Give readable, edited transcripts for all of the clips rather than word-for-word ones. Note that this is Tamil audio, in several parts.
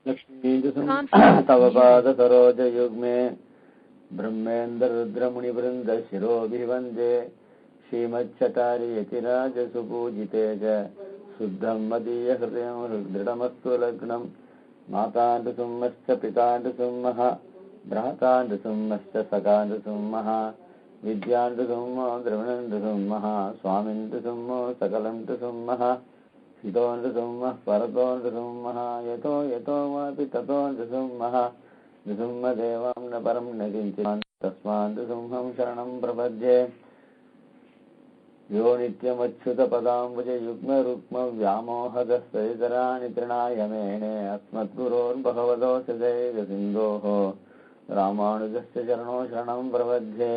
तव पाद सरोज युग्मे ब्रह्मेन्द्र रुद्रमुनिवृन्द शिरोभिवन्दे श्रीमच्चटारि यतिराज सुपूजिते च शुद्धं मदीय हृदयं हृदृढमस्तु लग्नं माताण्डुसुम्मश्च पिताण्डुसुम्मः भ्राताण्डुसुम्मश्च सखाण्डुसुम्मः विद्याण्डुसुम्मो द्रविणण्डुसुम्मः स्वामिण्डुसुम्मो सकलण्डुसुम्मः हितोऽनृसुम्मः परतोऽनृसुम्मः यतो यतो वापि ततोऽनृसुम्मः नृसुम्मदेवां न परं न किञ्चित् तस्मान्नृसुम्हं शरणं प्रपद्ये यो नित्यमच्युतपदाम्बुजयुग्मरुक्मव्यामोहदस्तदितराणि तृणाय मेने अस्मद्गुरोर्भगवतोऽस्य दैकसिन्धोः रामानुजस्य चरणो शरणं प्रपद्ये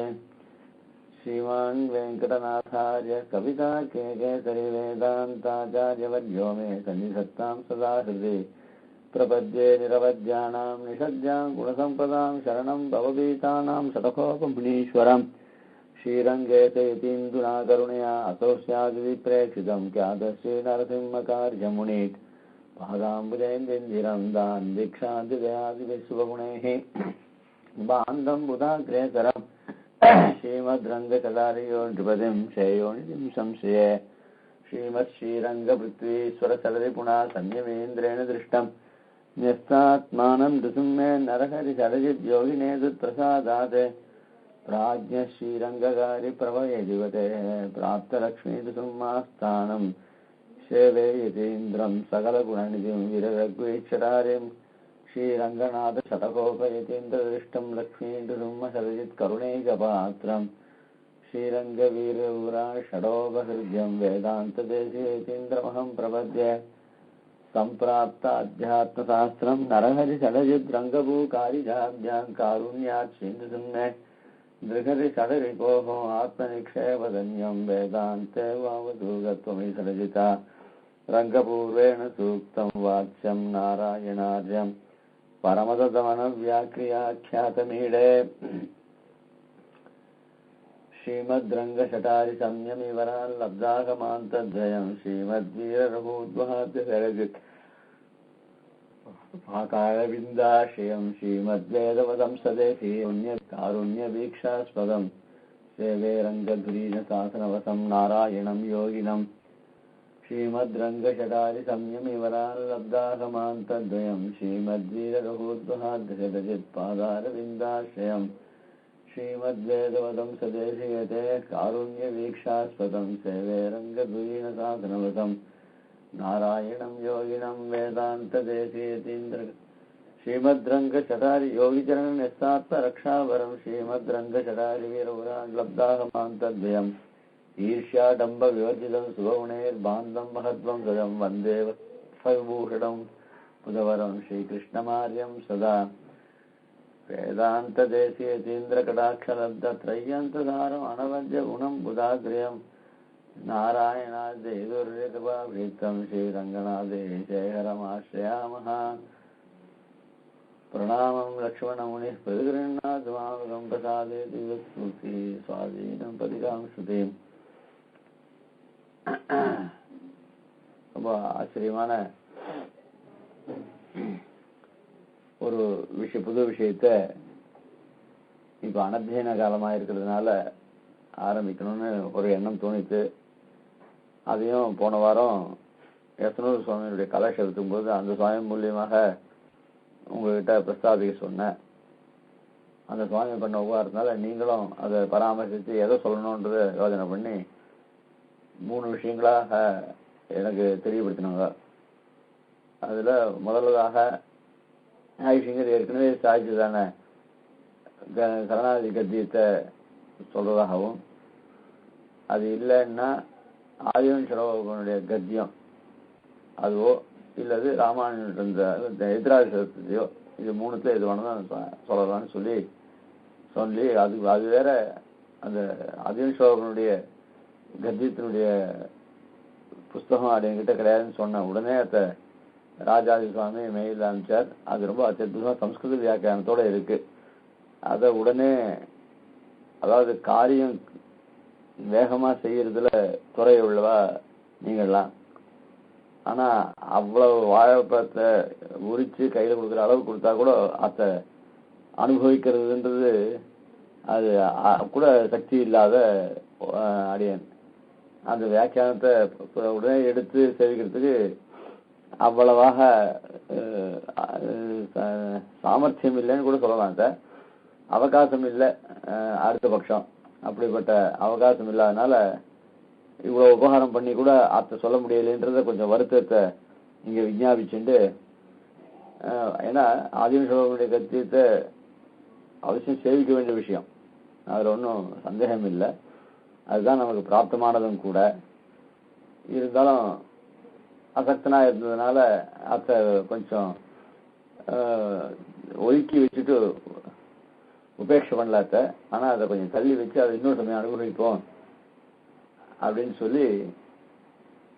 श्रीमान् वेङ्कटनाथार्य कविता केसरी वेदान्ताचार्यवर्यो मे सन्निधत्तां सदा हृदि प्रपद्ये निरवद्यानां निषद्यां गुणसम्पदां शरणं भवभीतानां शतकोपमुनीश्वरम् श्रीरङ्गे चयतीन्दुना करुणया असौस्यादिप्रेक्षितं ख्यातश्रीनरसिंहकार्यमुनीत् पादाम्बुजैन्दिरं दान् दीक्षान्तिदयादिविश्वगुणैः बान्धं बुधाग्रेसरम् श्रीमद्रङ्गचलारियो नृपतिं श्रेयोनिधिं संशये श्रीमत्श्रीरङ्गपृथ्वीश्वरसलरिपुणा संयमेन्द्रेण दृष्टं न्यस्तात्मानं नृसिंहे नरहरिशरजिद्योगिने दुत्प्रसादात् प्राज्ञश्रीरङ्गकारि प्रभये दिवते प्राप्तलक्ष्मीनृसिंहास्थानं सेवे यतीन्द्रं सकलगुणनिधिं विरगवीक्षरारिं श्रीरङ्गनाथ शतकोपयतीन्द्रदृष्टं लक्ष्मीनृसिंहशरजित्करुणैकपात्रं श्रीरङ्गवीरपुरा षडोपहृद्यं वेदान्तदेशीयतीन्द्रमहं प्रपद्ये सम्प्राप्त अध्यात्मशास्त्रं नरहरिषडजिद्रङ्गभूकारिजाभ्यां कारुण्यात् श्रीनृसिंहे दृघरिषडरिपोः आत्मनिक्षेपधन्यं वेदान्ते वावधूगत्वमि सृजिता रङ्गपूर्वेण सूक्तं वाच्यं नारायणार्यं परमदमनव्याक्रियाख्यातमीडे श्रीमद्रङ्गशटारि संयमिवराल्लब्धागमान्तद्वयं श्रीमद्वीररघूद्वहाद्यसरजित् कालविन्दाश्रयं श्रीमद्वेदवदं सदेशीकारुण्यवीक्षास्पदं सेवे रङ्गधुरीनशासनवसं नारायणं योगिनं श्रीमद्रङ्गशटारि संयमिवराल्लब्धागमान्तद्वयं श्रीमद्वीररघूद्वहाद्यसरजित्पादारविन्दाश्रयं श्रीमद्वेदवदं सदेशीयते कारुण्यवीक्षास्पदं सेवे रङ्गधुरीनशासनवसं नारायणं योगिनं वेदान्तदेशीयतीन्द्र श्रीमद्रङ्गशटारि योगिचरणन्यस्तात्मरक्षावरं श्रीमद्रङ्गशटारि वीरपुराल्लब्धागमान्तद्वयम् ईर्ष्याडम्बविवर्जितं सुगुणैर्बान्धं महद्वं गजं वन्दे विभूषणं पुदवरं श्रीकृष्णमार्यं सदा वेदान्तदेशीयतीन्द्रकटाक्षलब्धत्रय्यन्तसारम् अनवद्यगुणं बुधाग्र्यं नारायणाद्यैदुर्यकृपाभीतं श्रीरङ्गनाथेशेखरमाश्रयामः प्रणामं लक्ष्मणमुनिः प्रतिगृह्णाद्वामकं प्रसादेति विस्मृतिः स्वाधीनं पदिकां श्रुतिम् ரொம்ப ஆச்சரியமான ஒரு புது விஷயத்த இப்ப அனத்தியன காலமா இருக்கிறதுனால ஆரம்பிக்கணும்னு ஒரு எண்ணம் தோணித்து அதையும் போன வாரம் யசனூர் சுவாமியுடைய கலாட்சேபத்தும் போது அந்த சுவாமி மூலியமாக உங்ககிட்ட பிரஸ்தாபிக்க சொன்னேன். அந்த சுவாமி பண்ண உபகாரத்தினால நீங்களும் அதை பராமரித்து எதை சொல்லணும்ன்றத யோசனை பண்ணி 3 விஷயங்களாக எனக்கு தெரியப்படுத்தினாங்க. அதுல முதல்வதாக ஆயுஷங்கர் ஏற்கனவே சாட்சி தானே சரணாகதி கத்தியத்தை சொல்றதாகவும், அது இல்லைன்னா ஆதிவன் சடோகனுடைய கத்தியம் அதுவோ இல்லது ராமாயணன் இருந்த எதிராஜத்தையோ இது 3த்துல எது வேணும் சொல்லலாம்னு சொல்லி அது வேற அந்த ஆதிவன் சடோகனுடைய கத்தியத்தினுடைய புஸ்தகம் அது என்கிட்ட கிடையாதுன்னு சொன்ன உடனே அத ராஜாதி சுவாமி மெயில் அனுப்பிச்சார். அது ரொம்ப அத்தியுதமா சம்ஸ்கிருத வியாக்கியானத்தோட இருக்கு. அத உடனே அதாவது காரியம் வேகமா செய்யறதுல துறை உள்ளவா நீங்கள்லாம் ஆனா அவ்வளவு வாழைப்பழத்தை உரிச்சு கையில கொடுக்குற அளவு கொடுத்தா கூட அதை அனுபவிக்கிறதுன்றது அது கூட சக்தி இல்லாத அடியன். அந்த வியாக்கியானத்தை உடனே எடுத்து சேவிக்கிறதுக்கு அவ்வளவாக சாமர்த்தியம் இல்லைன்னு கூட சொல்லலாம் சார். அவகாசம் இல்லை, அடுத்த பட்சம் அப்படிப்பட்ட அவகாசம் இல்லாதனால இவ்வளவு உபகாரம் பண்ணி கூட அத்தை சொல்ல முடியலைன்றத கொஞ்சம் வருத்தத்தை இங்க விஞ்ஞாபிச்சுண்டு, ஏன்னா ஆதிம சோழனுடைய கத்தியத்தை அவசியம் சேவிக்க வேண்டிய விஷயம், அதுல ஒன்றும் சந்தேகம் இல்லை. அதுதான் நமக்கு பிராப்தமானதும் கூட. இருந்தாலும் அசக்தனா இருந்ததுனால அத்தை கொஞ்சம் ஒதுக்கி வச்சுட்டு உபேட்சை பண்ணலாத்த. ஆனா அதை கொஞ்சம் தள்ளி வச்சு அதை இன்னொரு சமயம் அனுபவிப்போம் அப்படின்னு சொல்லி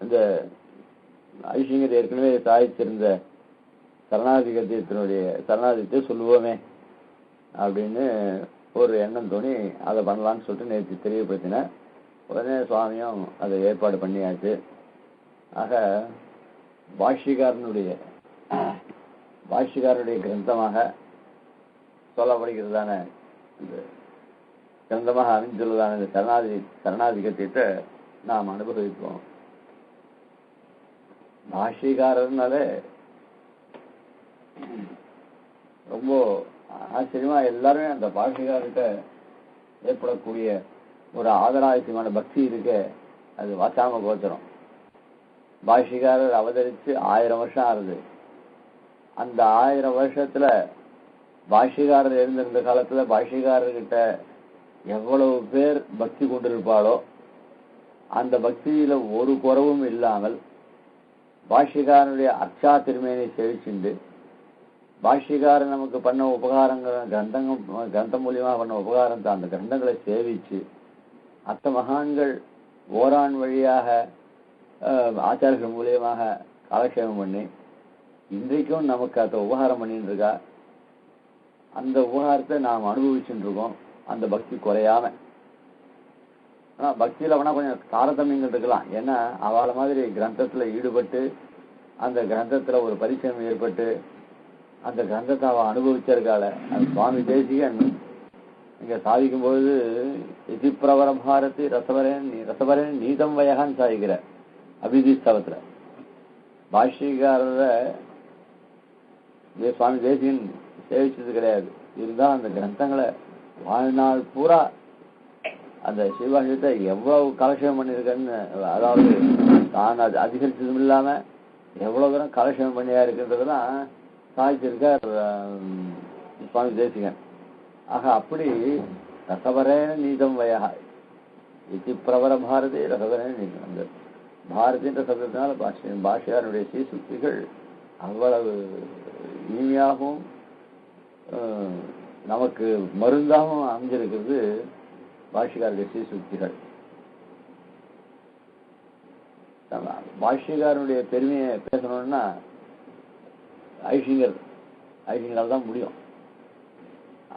இந்த ஐசிங்கர் ஏற்கனவே சாதிச்சிருந்த சரணாதி கத்தியத்தினுடைய சரணாதித்தை சொல்லுவோமே அப்படின்னு ஒரு எண்ணம் தோணி அதை பண்ணலான்னு சொல்லிட்டு நேற்று தெரியப்படுத்தினேன். உடனே சுவாமியும் அதை ஏற்பாடு பண்ணியாச்சு. ஆக பாஷ்யக்காரனுடைய கிரந்தமாக சொல்லப்படுகிறதான இந்த கிரந்தமாக அமைந்துள்ளதான இந்த சரணாதிகத்தியத்தை நாம் அனுபவிப்போம். பாஷ்யக்காரர்னாலே ரொம்ப ஆச்சரியமா எல்லாருமே அந்த பாஷ்யக்காரர்கிட்ட ஏற்படக்கூடிய ஒரு ஆதராயசியமான பக்தி இருக்க, அது வாசாம கோச்சரம். பாஷ்யக்காரர் அவதரிச்சு 1000 வருஷம் ஆகுது. அந்த 1000 வருஷத்துல பாஷ்யக்காரர் இருந்திருந்த காலத்துல பாஷ்யக்காரர்கிட்ட எவ்வளவு பேர் பக்தி கொண்டிருப்பாளோ அந்த பக்தியில ஒரு குறவும் இல்லாமல் பாஷ்யக்காரனுடைய அர்ச்சா திருமேனை செவிச்சுண்டு பாஷ்யக்காரன் நமக்கு பண்ண உபகாரங்கள் கிரந்தம் மூலியமா பண்ண உபகாரத்தை அந்த கிரந்தங்களை சேவிச்சு அத்த மகான்கள் ஓரான் வழியாக ஆச்சாரங்கள் மூலியமாக காலக்ஷேபம் பண்ணி இன்றைக்கும் நமக்கு அதை உபகாரம் பண்ணிட்டு இருக்கா. அந்த உபகாரத்தை நாம் அனுபவிச்சுட்டு இருக்கோம், அந்த பக்தி குறையாம. ஆனா பக்தியில வேணா கொஞ்சம் தாரதமியங்கள் இருக்கலாம். ஏன்னா அவள மாதிரி கிரந்தத்துல ஈடுபட்டு அந்த கிரந்தத்துல ஒரு பரிச்சயம் ஏற்பட்டு அந்த கிரந்தத்தை அவ அனுபவிச்சிருக்காள. சுவாமி தேசிகன் இங்க சாதிக்கும் பொழுது இதிப்பிரவர பாரதி ரசவரன் நீதம் வயகான்னு சாதிக்கிற அபிதிஸ்தவத்துல. பாஷ்யக்காரரை சுவாமி தேசிகன் சேவிச்சது கிடையாது. இருந்தால் அந்த கிரந்தங்களை வாழ்நாள் பூரா அந்த சிவபாஷ்யத்தை எவ்வளவு கலட்சேபம் பண்ணியிருக்கேன்னு, அதாவது தான் அது அதிகரிச்சதும் இல்லாம எவ்வளவு தூரம் கலட்சேபம் பண்ணியா இருக்குன்றதுலாம் சாதிச்சிருக்கார் சுவாமி தேசிகன். ஆக அப்படி ரசவரேன நீதம் வயகா இத்தி பிரவர பாரதி ரசவரேன நீதம். அந்த பாரதின்ற சப்தத்தினால பாஷ்யாருடைய சீசுக்திகள் அவ்வளவு இனிமையாகவும் நமக்கு மருந்தாகவும் அமைஞ்சிருக்கிறது பாஷ்யக்காரருடைய சீசுக்திகள். பாஷ்யக்காரனுடைய பெருமையை பேசணும்னா ஐசிங்கரால் தான் முடியும்.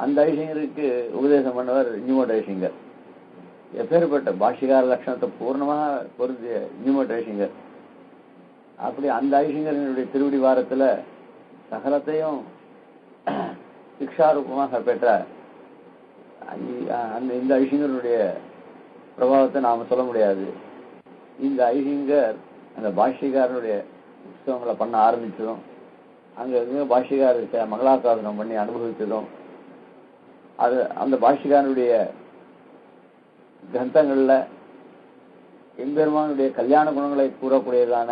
அந்த ஐசிங்கருக்கு உபதேசம் பண்ணவர் நியூமோட் ஐசிங்கர். எப்பேற்பட்ட பாஷ்யக்கார லட்சணத்தை பூர்ணமாக பொருந்திய நியூமோட் ஐசிங்கர். அப்படி அந்த ஐசிங்கரனுடைய திருவடி வாரத்துல சகலத்தையும் சிக்ஷாரூபமாக பெற்ற இந்த ஐசிங்கருடைய பிரபாவத்தை நாம சொல்ல முடியாது. இந்த ஐசிங்கர் அந்த பாஷ்யக்காரனுடைய உற்சவங்களை பண்ண ஆரம்பிச்சதும் அங்க பாஷ்யக்காரருக்கு மங்களாசாசனம் பண்ணி அனுபவிச்சதும் அது அந்த பாஷ்யக்காரனுடைய கிரந்தங்கள்ல எம்பெருமானுடைய கல்யாண குணங்களை கூறக்கூடியதான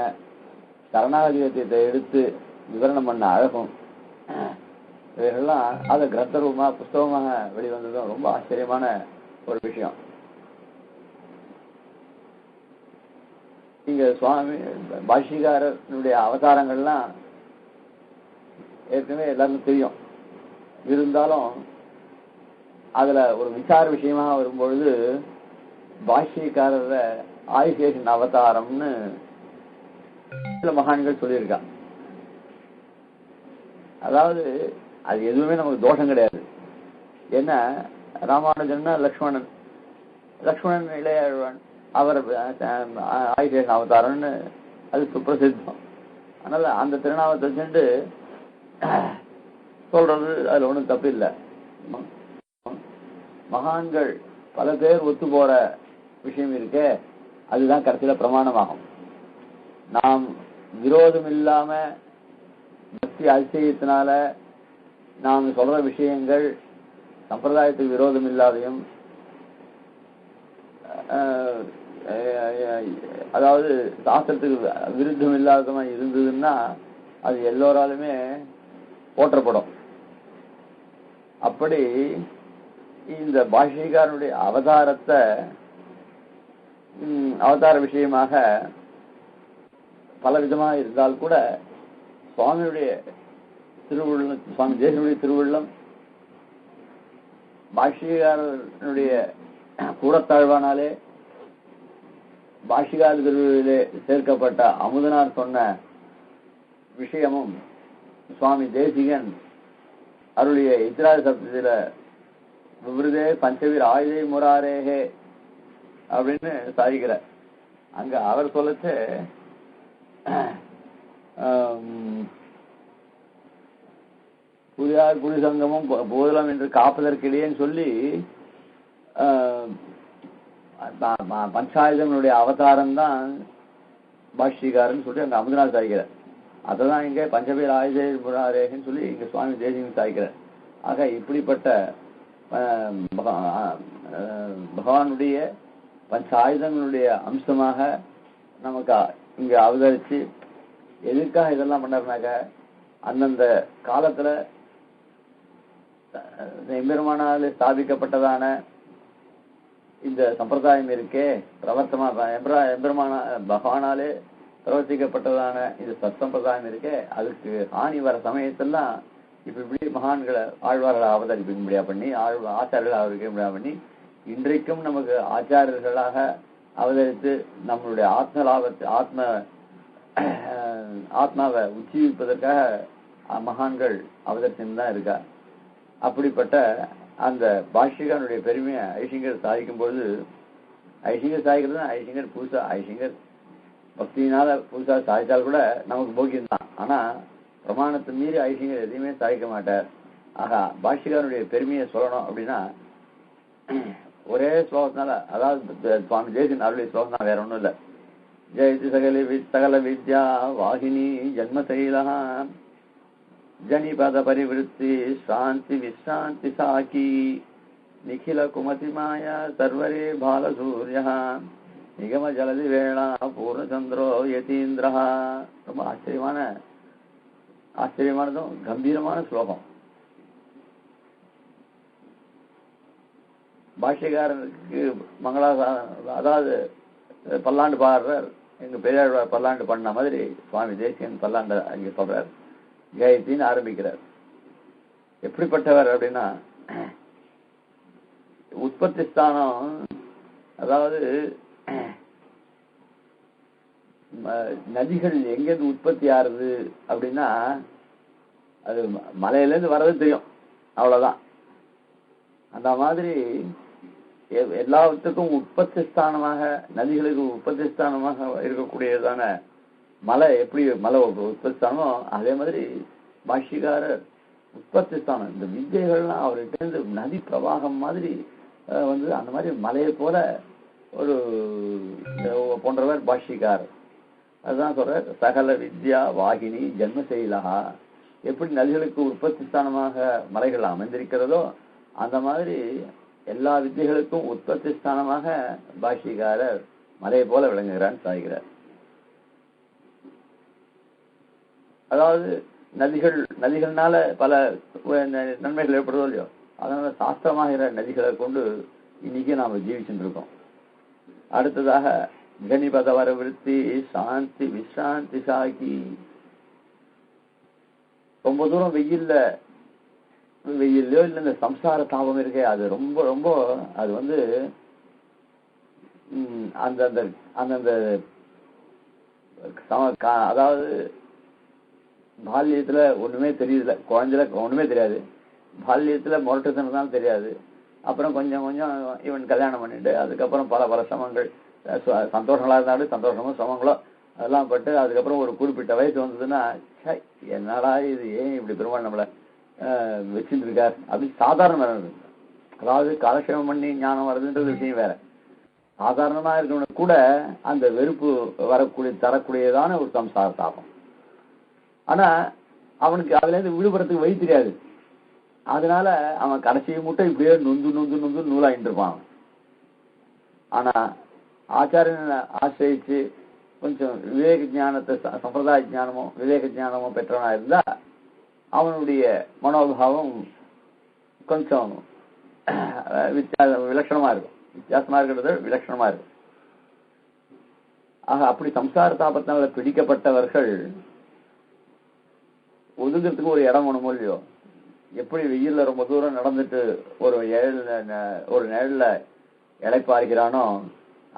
சரணாகதியத்தை எடுத்து விவரணம் பண்ண அழகும் இவைகள்லாம் அது கிரந்த ரூபமா புஸ்தகமாக வெளிவந்ததும் ரொம்ப ஆச்சரியமான ஒரு விஷயம். இங்க சுவாமி பாஷ்யக்காரனுடைய அவதாரங்கள்லாம் ஏற்கனவே எல்லாருக்கும் தெரியும். இருந்தாலும் அதுல ஒரு விசார விஷயமா வரும்பொழுது பாஷ்யக்காரர ஆதிசேஷன் அவதாரம்னு சில மகான்கள் சொல்லியிருக்கா. அதாவது அது எதுவுமே நமக்கு தோஷம் கிடையாது. ஏன்னா ராமானுஜன்னா லக்ஷ்மணன் இளையழ்வான் அவர் ஆதிசேஷன் அவதாரம்னு அது சுப்பிரசித்தம். அதனால அந்த திருநாமத்தை வச்சுட்டு சொல்றது அதுல ஒண்ணும் தப்பு இல்லை. மகான்கள் பல பேர் ஒத்து போற விஷயம் இருக்கே, அதுதான் கடைசியில பிரமாணமாகும். நாம் விரோதம் இல்லாம பக்தி அதிசயத்தினால நாம் சொல்ற விஷயங்கள் சம்பிரதாயத்துக்கு விரோதம் இல்லாதையும், அதாவது சாஸ்திரத்துக்கு விருத்தம் இல்லாதமா இருந்ததுன்னா அது எல்லோராலுமே போற்றப்படும். அப்படி இந்த பாஷ்யக்காரனுடைய அவதார விஷயமாக பல விதமாக இருந்தால் கூட சுவாமியுடைய திருவுள்ளம், சுவாமி தேசிகனுடைய திருவுள்ளம் பாஷ்யக்காரனுடைய கூடத்தாழ்வானாலே பாஷ்யக்கார திருவிழிலே சேர்க்கப்பட்ட அமுதனார் சொன்ன விஷயமும் சுவாமி தேசிகன் அருளிய இத்திராஜ சப்தத்தில விருதே பஞ்சவீர் ஆயுதை முராரேகே அப்படின்னு சாதிக்கிற. அங்க அவர் சொல்லச்சு புதியார் புலி சங்கமும் போதலம் என்று காப்பதற்கிடையேன்னு சொல்லி பஞ்சாயுதனுடைய அவதாரம் தான் பாஷ்யக்காரன் சொல்லி அங்க அமுதனார் சாய்க்கிறார். அததான் இங்க பஞ்சபீர் ஆயுத முராரேகன்னு சொல்லி இங்க சுவாமி தேசிகன் சாய்க்கிறார். ஆக இப்படிப்பட்ட பகவானுடைய பஞ்ச ஆயுதங்களுடைய அம்சமாக நமக்கு இங்க அவதரிச்சு எதுக்காக இதெல்லாம் பண்ணாருனாக்க அந்தந்த காலத்துல எம்பெருமானாலே ஸ்தாபிக்கப்பட்டதான இந்த சம்பிரதாயம் இருக்கே, பிரவர்த்தமா எம்பெருமான பகவானாலே பிரவர்த்திக்கப்பட்டதான இந்த சத்சம்பிரதாயம் இருக்கே, அதுக்கு ஹானி வர சமயத்தெல்லாம் இப்ப இப்படி மகான்களை ஆழ்வார்களை அவதரிப்பிக்க முடியா பண்ணி, ஆச்சாரியர்களை அவதரிக்க முடியா பண்ணி, இன்றைக்கும் நமக்கு ஆச்சாரியர்களாக அவதரித்து நம்மளுடைய ஆத்ம லாபத்தை ஆத்மாவை உச்சீவிப்பதற்காக மகான்கள் அவதரிச்சுன்னு தான் இருக்கா. அப்படிப்பட்ட அந்த பாஷ்யக்காரனுடைய பெருமையை ஐசிங்கர் சாதிக்கும் பொழுது, ஐசிங்கர் சாதிக்கிறது தான் ஐசிங்கர் புதுசா, ஐசிங்கர் பக்தியினால புதுசா சாதித்தால் கூட நமக்கு போக்கியம் தான். ஆனா பிரமாணத்தை மீறி ஐசிங்கர் எதையுமே சாதிக்க மாட்டார். ஆகா பாஷ்யக்காரனுடைய பெருமையை சொல்லணும் அப்படின்னா ஒரே ஸ்லோகத்தினால, அதாவது சுவாமி தேசிகன் அருளிய ஸ்லோகம் தான், வேற ஒண்ணும் இல்லை. ஜெயதி சகல வித்யா வாகினி ஜன்மசைலா ஜனிபத பரிவிருத்தி சாந்தி விசாந்தி சாக்கி நிகில குமதி மாயா சர்வரே பாலசூரிய நிகம ஜலதி வேளா பூர்ணச்சந்திரோ யதீந்திரா. ரொம்ப ஆச்சரியமானதும் கம்பீரமான ஸ்லோகம். பாஷ்யக்காரருக்கு அதாவது பல்லாண்டு பாடுறார். எங்க பெரியாழ்வார் பல்லாண்டு பண்ண மாதிரி சுவாமி தேசிகன் பல்லாண்டு அங்க சொல்றார். ஜெயத்தின்னு ஆரம்பிக்கிறார். எப்படிப்பட்டவர் அப்படின்னா, உற்பத்தி ஸ்தானம், அதாவது நதிகள் எங்கிருந்து உற்பத்தி ஆறுது அப்படின்னா அது மலையில இருந்து வர்றது தெரியும், அவ்வளவுதான். அந்த மாதிரி எல்லாத்துக்கும் உற்பத்தி ஸ்தானமாக, நதிகளுக்கு உற்பத்தி ஸ்தானமாக இருக்கக்கூடியதான மலை எப்படி மலை உற்பத்தி ஸ்தானமோ அதே மாதிரி பாஷ்யக்காரர் உற்பத்தி ஸ்தானம். இந்த வித்யைகள்லாம் அவர்கிட்ட இருந்து நதி பிரவாகம் மாதிரி வந்து அந்த மாதிரி மலையை போல ஒரு போன்றவர் பாஷ்யக்காரர். அதுதான் சொல்ற சகல வித்யா வாகினி ஜன்மசைலா. எப்படி நதிகளுக்கு உற்பத்தி ஸ்தானமாக மலைகள் அமைந்திருக்கிறதோ அந்த மாதிரி எல்லா வித்தைகளுக்கும் உற்பத்தி ஸ்தானமாக பாஷ்யக்காரர் மலையை போல விளங்குகிறான்னு சாய்கிறார். அதாவது நதிகள்னால பல நன்மைகள் ஏற்படுதோ இல்லையோ, அதனால சாஸ்திரமாகிற நதிகளை கொண்டு இன்னைக்கு நாம ஜீவிச்சுட்டு இருக்கோம். அடுத்ததாக கனிபத வரவிருத்தி சாந்தி விசாந்தி சாக்கி. ரொம்ப தூரம் வெயில்லயோ இல்ல இந்த சம்சார தாபம் இருக்கே, அது ரொம்ப ரொம்ப அது வந்து அந்தந்த அதாவது பால்யத்துல ஒண்ணுமே தெரியுதுல, குழந்தைல ஒண்ணுமே தெரியாது, பால்யத்துல முரட்டுத்தனம் தெரியாது. அப்புறம் கொஞ்சம் கொஞ்சம் இவன் கல்யாணம் பண்ணிட்டு அதுக்கப்புறம் பல சிரமங்கள், சந்தோஷங்களா இருந்தாலும் சந்தோஷமோ சிரமங்களோ அதெல்லாம் பட்டு அதுக்கப்புறம் ஒரு குறிப்பிட்ட வயசு வந்ததுன்னா என்னடா இது, ஏன் இப்படி பெருமாள் நம்மளை வச்சுட்டு இருக்கார் அப்படின்னு சாதாரண வேணும். அதாவது காலக்ஷேபம் பண்ணி ஞானம் வருதுன்றது விஷயம் வேற. சாதாரணமா இருக்கணும் கூட அந்த வெறுப்பு தரக்கூடியதான ஒரு சம்சார தாபம். ஆனா அவனுக்கு அதுல இருந்து விடுபடுறதுக்கு வழி தெரியாது. அதனால அவன் கடைசியை மட்டும் இப்படியே நொந்து நொந்து நொந்து நூலாயிட்டு இருப்பான். ஆனா ஆச்சாரியனை ஆசிரியிச்சு கொஞ்சம் விவேக ஞானத்தை, சம்பிரதாய ஞானமோ விவேக ஞானமோ பெற்றவனா இருந்தா அவனுடைய மனோபாவம் கொஞ்சம் விலட்சணமா இருக்கும். வித்தியாசமா இருக்கிறது விலட்சணமா இருக்கும். ஆக அப்படி சம்சார தாபத்தினால பிடிக்கப்பட்டவர்கள் ஒதுங்கிறதுக்கு ஒரு இடம் ஒண்ணுமோ இல்லையோ. எப்படி வெயில்ல ரொம்ப தூரம் நடந்துட்டு ஒரு நிழல்ல இளைப்பாருகிறானோ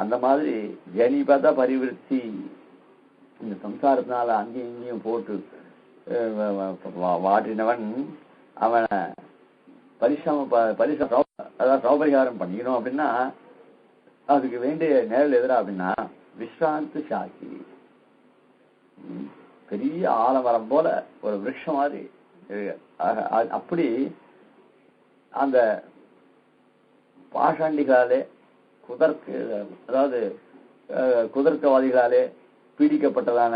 அந்த மாதிரி ஜனி பார்த்தா பரிவிருத்தி இந்த சம்சாரத்தினால அங்கேயும் இங்கேயும் போட்டு வாட்டினவன் அவனை அதாவது சௌபரிகாரம் பண்ணிக்கணும் அப்படின்னா அதுக்கு வேண்டிய நிழல் எதிரா அப்படின்னா விஸ்ராந்தி சாக்கி, பெரிய ஆலமரம் போல ஒரு விருட்சம் மாதிரி. அப்படி அந்த பாஷாண்டிகளாலே அதாவது குதர்க்கவாதிகளாலே பீடிக்கப்பட்டதான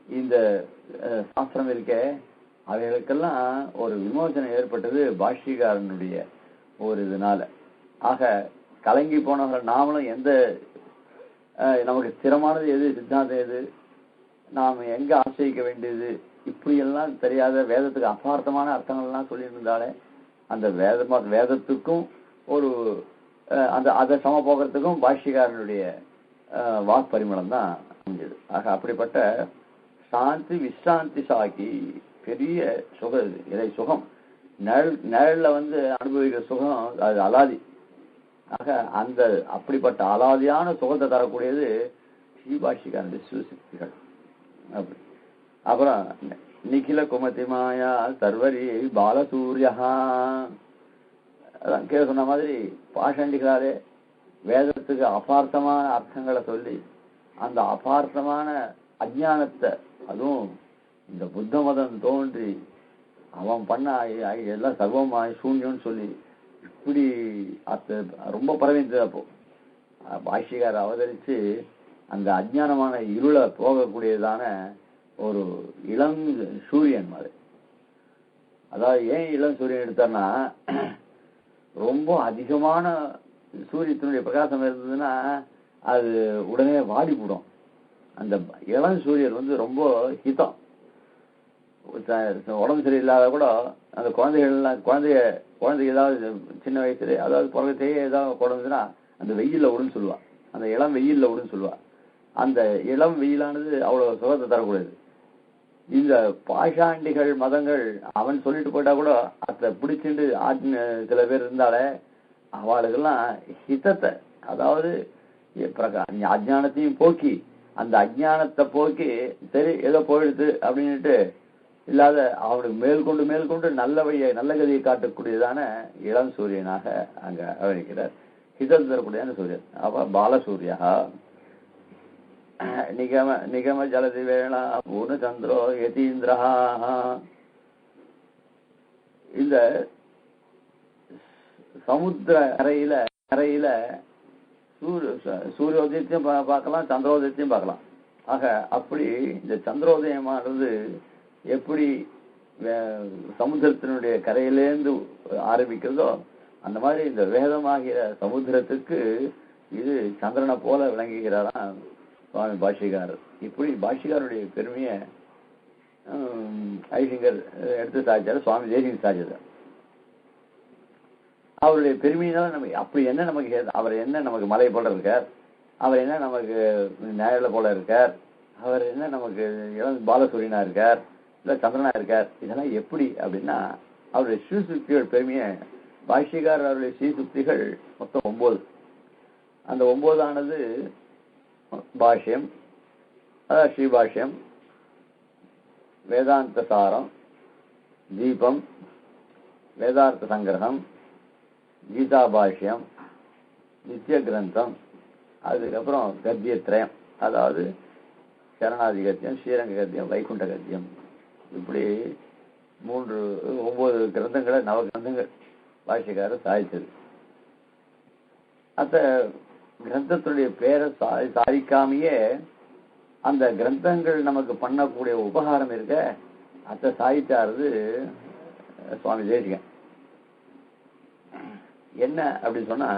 இந்த சாஸ்திரம் இருக்கே, அவைகளுக்கெல்லாம் ஒரு விமோசனம் ஏற்பட்டது பாஷ்யக்காரனுடைய ஒரு இதனால. ஆக கலங்கி போனவர்கள் நாமளும் எந்த நமக்கு ஸ்திரமானது எது, சித்தாந்தம் எது, நாம் எங்க ஆசிரியிக்க வேண்டியது, இப்படி எல்லாம் தெரியாத வேதத்துக்கு அபார்த்தமான அர்த்தங்கள்லாம் சொல்லியிருந்தாலே அந்த வேதத்துக்கும் ஒரு அதை சம போகிறதுக்கும் பாஷ்யக்காரனுடைய வாக்பரிமளம் தான் அமைஞ்சது. ஆக அப்படிப்பட்ட சாந்தி விஸ்ராந்தி சாக்கி பெரிய இதை சுகம் நிழல்ல அனுபவிக்கிற சுகம் அது அலாதி. ஆக அந்த அப்படிப்பட்ட அலாதியான சுகத்தை தரக்கூடியது ஸ்ரீபாஷிகாரனுடைய சிவசக்திகள். அப்புறம் நிகில குமதி மாயா சர்வரி பாலசூரியா, அதான் கீழே சொன்ன மாதிரி பாஷண்டிகளாலே வேதத்துக்கு அபார்த்தமான அர்த்தங்களை சொல்லி அந்த அபார்த்தமான அஜ்ஞானத்தை, அதுவும் இந்த புத்த மதம் தோன்றி அவன் பண்ண எல்லாம் சர்வமாய் சூன்யம்னு சொல்லி இப்படி ரொம்ப பரவிந்தது. அப்போ பாஷ்யக்காரர் அவதரிச்சு அந்த அஜ்ஞானமான இருளை போகக்கூடியதான ஒரு இளம் சூரியன் மாதிரி. அதாவது ஏன் இளம் சூரியன் எடுத்தார்னா, ரொம்ப அதிகமான சூரியத்தினுடைய பிரகாசம் இருந்ததுன்னா அது உடனே வாடி போடும். அந்த இளம் சூரியன் ரொம்ப ஹிதம். உடம்பு சரியில்லாத கூட அந்த குழந்தைக்கு ஏதாவது சின்ன வயசுல அதாவது பிறகத்தையே ஏதாவது குழந்தைன்னா அந்த வெயில்ல விடுன்னு சொல்லுவா, அந்த இளம் வெயில்ல விடுன்னு சொல்லுவா. அந்த இளம் வெயிலானது அவ்வளவு சுகத்தை தரக்கூடாது. இந்த பாஷாண்டிகள் மதங்கள் அவன் சொல்லிட்டு போயிட்டா கூட அதை பிடிச்சிட்டு சில பேர் இருந்தாலே அவளுக்கெல்லாம் ஹிதத்தை, அதாவது அஜ்ஞானத்தையும் போக்கி அந்த அஜ்ஞானத்தை போக்கி சரி ஏதோ போயிடுது அப்படின்ட்டு இல்லாத அவனுக்கு மேற்கொண்டு நல்ல கதியை காட்டக்கூடியதான இளம் சூரியனாக அங்க அவனிக்கிறார். ஹிதம் தரக்கூடியதான சூரியன். அப்ப பாலசூரியா நிகம ஜலதி வேளா பூர்ணச்சந்திரோ யதீந்திரா. இந்த சமுத்திர கரையில சூரியோதயத்தையும் பார்க்கலாம், சந்திரோதயத்தையும் பார்க்கலாம். ஆக அப்படி இந்த சந்திரோதயமானது எப்படி சமுத்திரத்தினுடைய கரையிலேருந்து ஆரம்பிக்கிறதோ அந்த மாதிரி இந்த வேதமாகிற சமுத்திரத்துக்கு இது சந்திரனை போல விளங்குகிறாராம் சுவாமி பாஷ்யக்காரர். இப்படி பாஷ்யக்காரருடைய பெருமையை ஐசிங்கர் எடுத்து சாதிச்சாரு, சுவாமி தேசிகன் சாதிச்சார். அவருடைய பெருமையினால நமக்கு அப்படி என்ன நமக்கு, அவர் என்ன நமக்கு மலை போல இருக்கார், அவர் என்ன நமக்கு நிழல போல இருக்கார், அவர் என்ன நமக்கு இளம் பாலசூரியனா இருக்கார், இல்ல சந்திரனா இருக்கார், இதெல்லாம் எப்படி அப்படின்னா அவருடைய ஸ்ரீசுக்திகள் பெருமையை பாஷ்யக்காரர் அவருடைய ஸ்ரீசுக்திகள் மொத்தம் 9. அந்த 9ஆனது பாஷ்யம், அதாவது ஸ்ரீபாஷ்யம், வேதாந்த சாரம், தீபம், வேதார்த்த சங்கிரகம், கீதா பாஷ்யம், நித்திய கிரந்தம், அதுக்கப்புறம் கத்தியத்ரயம், அதாவது சரணாதி கத்தியம், ஸ்ரீரங்க கத்தியம், வைகுண்ட கத்தியம், இப்படி 9 கிரந்தங்களை, நவ கிரந்தங்கள் பாஷ்யக்காரர் சாதிச்சது. அந்த கிரந்தத்துடைய பேரை சாதிக்காமையே அந்த கிரந்தங்கள் நமக்கு பண்ணக்கூடிய உபகாரம் இருக்க அத்தை சாதிச்சாருது சுவாமி தேசிகன். என்ன அப்படின்னு சொன்னா,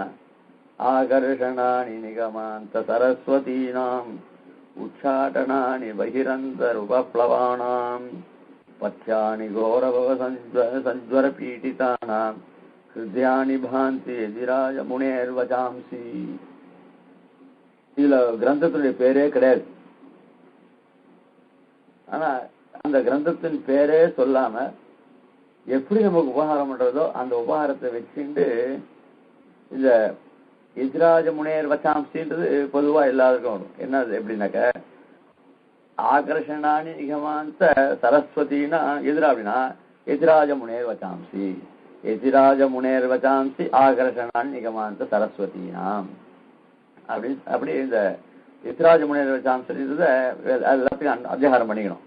ஆகர்ஷணானி நிகமாந்த சரஸ்வதீனாம் உச்சாடனானி பகிரந்தர் உபப்ளவானாம் பத்யானி கௌரவ சஞ்சுவர பீடிதானாம் ஹிருத்யானி பாந்தி எதிராய முனேர் வசாம்சி. இதுல கிரந்தத்துடைய பேரே கிடையாது. ஆனா அந்த கிரந்தத்தின் பேரே சொல்லாம எப்படி நமக்கு உபகாரம் பண்றதோ அந்த உபகாரத்தை வச்சுட்டு இந்த எதிராஜ முனையர் வச்சாம்சின்றது பொதுவா எல்லாருக்கும் வரும். என்னது எப்படின்னாக்க, ஆகர்ஷணானி நிகமாந்த சரஸ்வதினா எதிரா அப்படின்னா எதிராஜ முனையர் வச்சாம்சி, எதிராஜ முனையர் வச்சாம்சி ஆகர்ஷணானி நிகமாந்த சரஸ்வதினாம் அப்படி இந்த எதிராஜ முனையர் வச்சாம்சன்றத எல்லாத்தையும் அத்தியாகாரம் பண்ணிக்கணும்.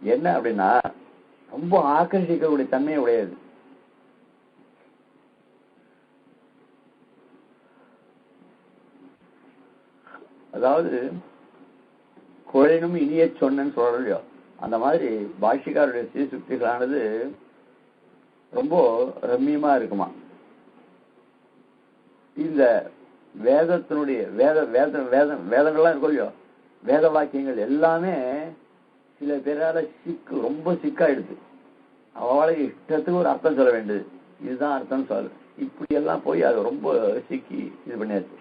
என்ன அப்படின்னா, ரொம்ப ஆக்கர்ஷிக்கக்கூடிய தன்மையை உடையது. அதாவது குழலினும் இனிய சொன்னன்னு சொல்றோம். அந்த மாதிரி பாஷ்யக்காருடைய சீசுக்திகளானது ரொம்ப ரம்மியமா இருக்குமா. இந்த வேதத்தினுடைய வேதங்கள்லாம் இருக்கும் இல்லையோ, வேத வாக்கியங்கள் எல்லாமே சில பேரால ரொம்ப சிக்காயிடுது. அவளுக்கு இஷ்டத்துக்கு ஒரு அர்த்தம் சொல்ல வேண்டியது, இதுதான் அர்த்தம் சொல்ல, இப்படி எல்லாம் போய் அது ரொம்ப சிக்கி இது பண்ணியாச்சு.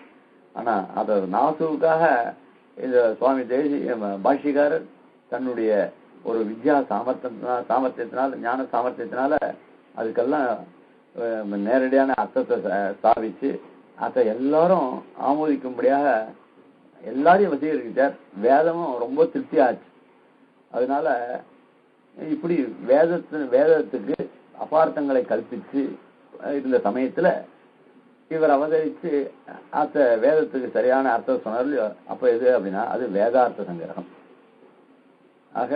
ஆனா அத நாசுக்காக இந்த சுவாமி பாஷ்யக்காரர் தன்னுடைய ஒரு வித்யா சாமர்த்தியத்தினால, ஞான சாமர்த்தியத்தினால அதுக்கெல்லாம் நேரடியான அர்த்தத்தை ஸ்தாபிச்சு அதை எல்லாரும் ஆமோதிக்கும்படியாக எல்லாரையும் வசீகரிச்சார். வேதமும் ரொம்ப திருப்தி ஆச்சு. அதனால இப்படி வேதத்துக்கு அபார்த்தங்களை கல்பிச்சு இருந்த சமயத்துல இவர் அவதரிச்சு அந்த வேதத்துக்கு சரியான அர்த்தம் சொன்னார். அப்ப எது அப்படின்னா அது வேதார்த்த சங்கிரகம். ஆக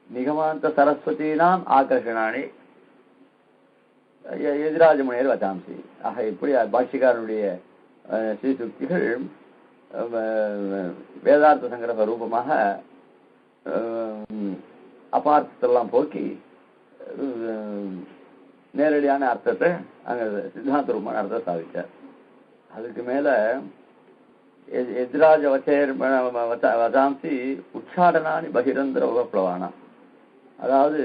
நிகமாந்த சரஸ்வதினாம் ஆகர்ஷணானி எதிராஜ முனையர் வச்சாம்சி. ஆக இப்படி பாஷ்யக்காரனுடைய ஸ்ரீசுக்திகள் வேதார்த்த சங்கிரக ரூபமாக அபார்த்தத்தெல்லாம் போக்கி நேரடியான அர்த்தத்தை அங்க சித்தாந்த ரூபமான அர்த்தத்தை சாதிச்சார். அதுக்கு மேல எதிராஜ வச்சாம்சி உச்சாடனானி பகிரந்திர உபப்ளவானா, அதாவது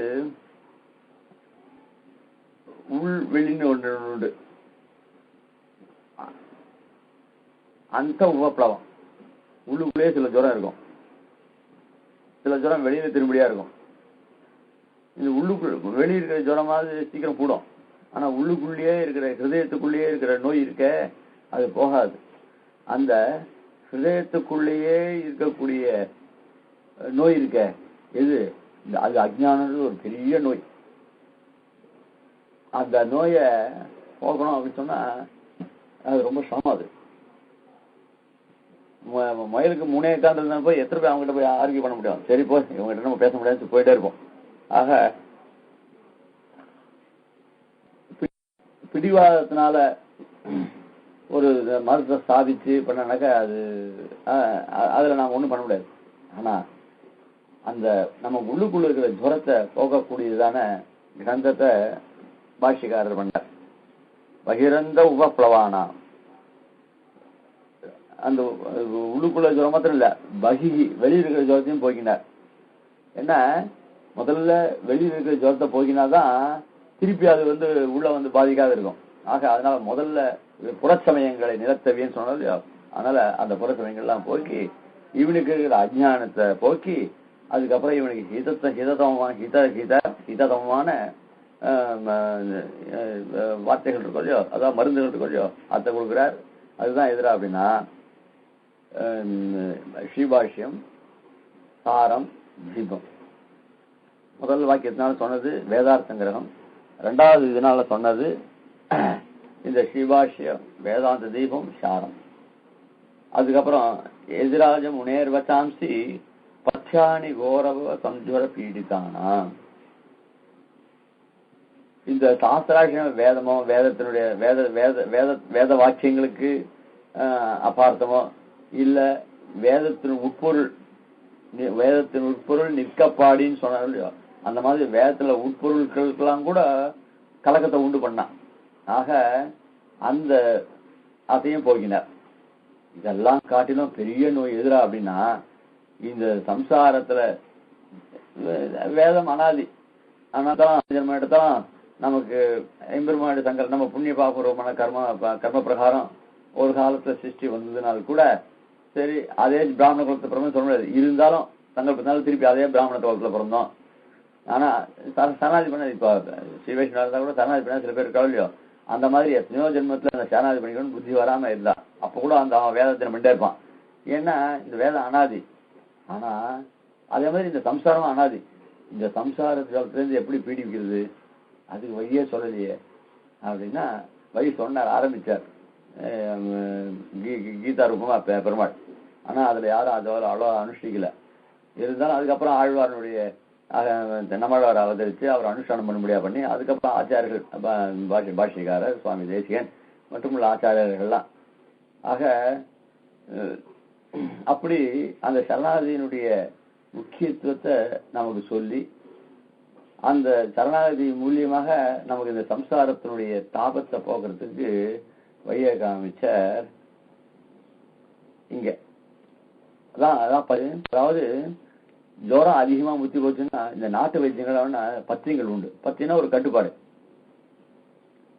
உள் வெளின்னு ஒன்று உண்டு. அந்த உபப்ளவம் உள்ளுக்குள்ளே சில ஜுரம் இருக்கும், சில ஜுரம் வெளியில திரும்படியா இருக்கும். இந்த உள்ளுக்குள்ள வெளியே இருக்கிற ஜுரமாவது சீக்கிரம் கூடும். ஆனா உள்ளுக்குள்ளேயே இருக்கிற ஹிருதயத்துக்குள்ளேயே இருக்கிற நோய் இருக்க அது போகாது. அந்த ஹிருதயத்துக்குள்ளேயே இருக்கக்கூடிய நோய் இருக்க எது, அது அஜ்ஞானது ஒரு பெரிய நோய். அந்த நோயை போகணும் அப்படின்னு சொன்னா அது ரொம்ப சிரமம். அது மயிலுக்கு 3 உட்கார்ந்து போய் எத்தனை பேர் அவங்ககிட்ட போய் ஆர்கியூ பண்ண முடியும்? சரி போ, இவங்ககிட்ட நம்ம பேச முடியாது, போயிட்டே இருப்போம். ஆக பிடிவாதத்தினால ஒரு மருத்துவ ஸ்தாபிச்சு பண்ணனாக்க அதுல நாம ஒண்ணும் பண்ண முடியாது. ஆனா அந்த நம்ம உள்ளுக்குள்ள இருக்கிற ஜுரத்தை போகக்கூடியதான கிரந்தத்தை பாஷ்யக்காரர் பண்ணார். பகிரந்த உபப்ளவானா, அந்த உள்ளுக்குள்ள ஜுரம் மாத்திரம் இல்ல, வெளியில் இருக்கிற ஜுரத்தையும் போக்கினார். என்ன, முதல்ல வெளியில் இருக்கிற ஜுரத்தை போக்கினாதான் திருப்பி அது உள்ள பாதிக்காத இருக்கும். ஆக அதனால முதல்ல புறச்சமயங்களை நிலத்தவியன்னு சொன்னது. அதனால அந்த புறச்சமயங்கள்லாம் போக்கி இவனுக்கு இருக்கிற அஜ்ஞானத்தை போக்கி அதுக்கப்புறம் இவனுக்கு ஹிததமமான வார்த்தைகள் இருக்கும் இல்லையோ, அதான் மருந்துகள் இருக்கும் இல்லையோ, அதை கொடுக்குறார். அதுதான் எதிரா அப்படின்னா ஸ்ரீபாஷ்யம் சாரம் தீபம். முதல் வாக்கியத்தினால சொன்னது வேதார்த்தங்கிரகம், 2வது இதனால சொன்னது இந்த ஸ்ரீபாஷ்யம் வேதாந்த தீபம் சாரம். அதுக்கப்புறம் எதிராஜம் உணேர் வச்சாம்சி பத்யானி கோரவ சம்ஜுவர பீடித்தானா. இந்த சாஸ்திராட்சம் வேதமோ வேதத்தினுடைய வேத வேத வேத வேத வாக்கியங்களுக்கு அபார்த்தமோ இல்ல வேதத்தின் உட்பொருள் நிற்கப்பாடின்னு சொன்னார் இல்லையோ, அந்த மாதிரி வேதத்துல உட்பொருட்களுக்கெல்லாம் கூட கலக்கத்தை உண்டு பண்ணான். ஆக அந்த அதையும் போகினார். இதெல்லாம் காட்டிலும் பெரிய நோய் எதிரா அப்படின்னா இந்த சம்சாரத்துல வேதம் அனாதி ஜென்மம் எடுத்தாலும் நமக்கு எம்பெருமானுடைய சங்கர் நம்ம புண்ணிய பாபூர்வமான கர்ம பிரகாரம் ஒரு காலத்துல சிருஷ்டி வந்ததுனால கூட சரி அதே பிராமண குலத்தை பிறந்த சொல்ல முடியாது. இருந்தாலும் சங்கல்பத்தினால திருப்பி அதே பிராமண குலத்துல பிறந்தோம். ஆனா சரணாதி பண்ண இப்ப ஸ்ரீவைஷ்ணவா இருந்தா கூட சரணாதி பண்ண சில பேர் கவலையோ அந்த மாதிரி எத்தனையோ ஜென்மத்துல அந்த சரணாதி பண்ணிக்கணும்னு புத்தி வராம இருந்தா அப்ப கூட அந்த வேதத்தை பண்ணிட்டே இருப்பான். ஏன்னா இந்த வேதம் அனாதி. ஆனா அதே மாதிரி இந்த சம்சாரம் அனாதி. இந்த சம்சாரத்திலிருந்து எப்படி பீடிக்கிறது அதுக்கு வழியே சொல்லலையே அப்படின்னா வழி சொன்னார், ஆரம்பிச்சார் கீதா ரூபமா பெருமாள். ஆனா அதுல யாரும் அவ்வளோ அனுஷ்டிக்கல. இருந்தாலும் அதுக்கப்புறம் ஆழ்வாரனுடைய நம்மாழ்வார் அவதரித்து அவர் அனுஷ்டானம் பண்ண முடியாது பண்ணி அதுக்கப்புறம் ஆச்சாரியர்கள் பாஷ்யக்காரர் சுவாமி தேசிகன் மற்றும் உள்ள ஆச்சாரியர்கள்லாம். ஆக அப்படி அந்த சரணாகதியினுடைய முக்கியத்துவத்தை நமக்கு சொல்லி அந்த சரணாகதி மூலியமாக நமக்கு இந்த சம்சாரத்தினுடைய தாபத்தை போக்குறதுக்கு வழியை காமிச்சார். இங்க அதாவது ஜோரம் அதிகமா முத்தி போச்சுன்னா இந்த நாட்டு வைத்தியங்கள பத்தியங்கள் உண்டு. பத்தினா ஒரு கட்டுப்பாடு.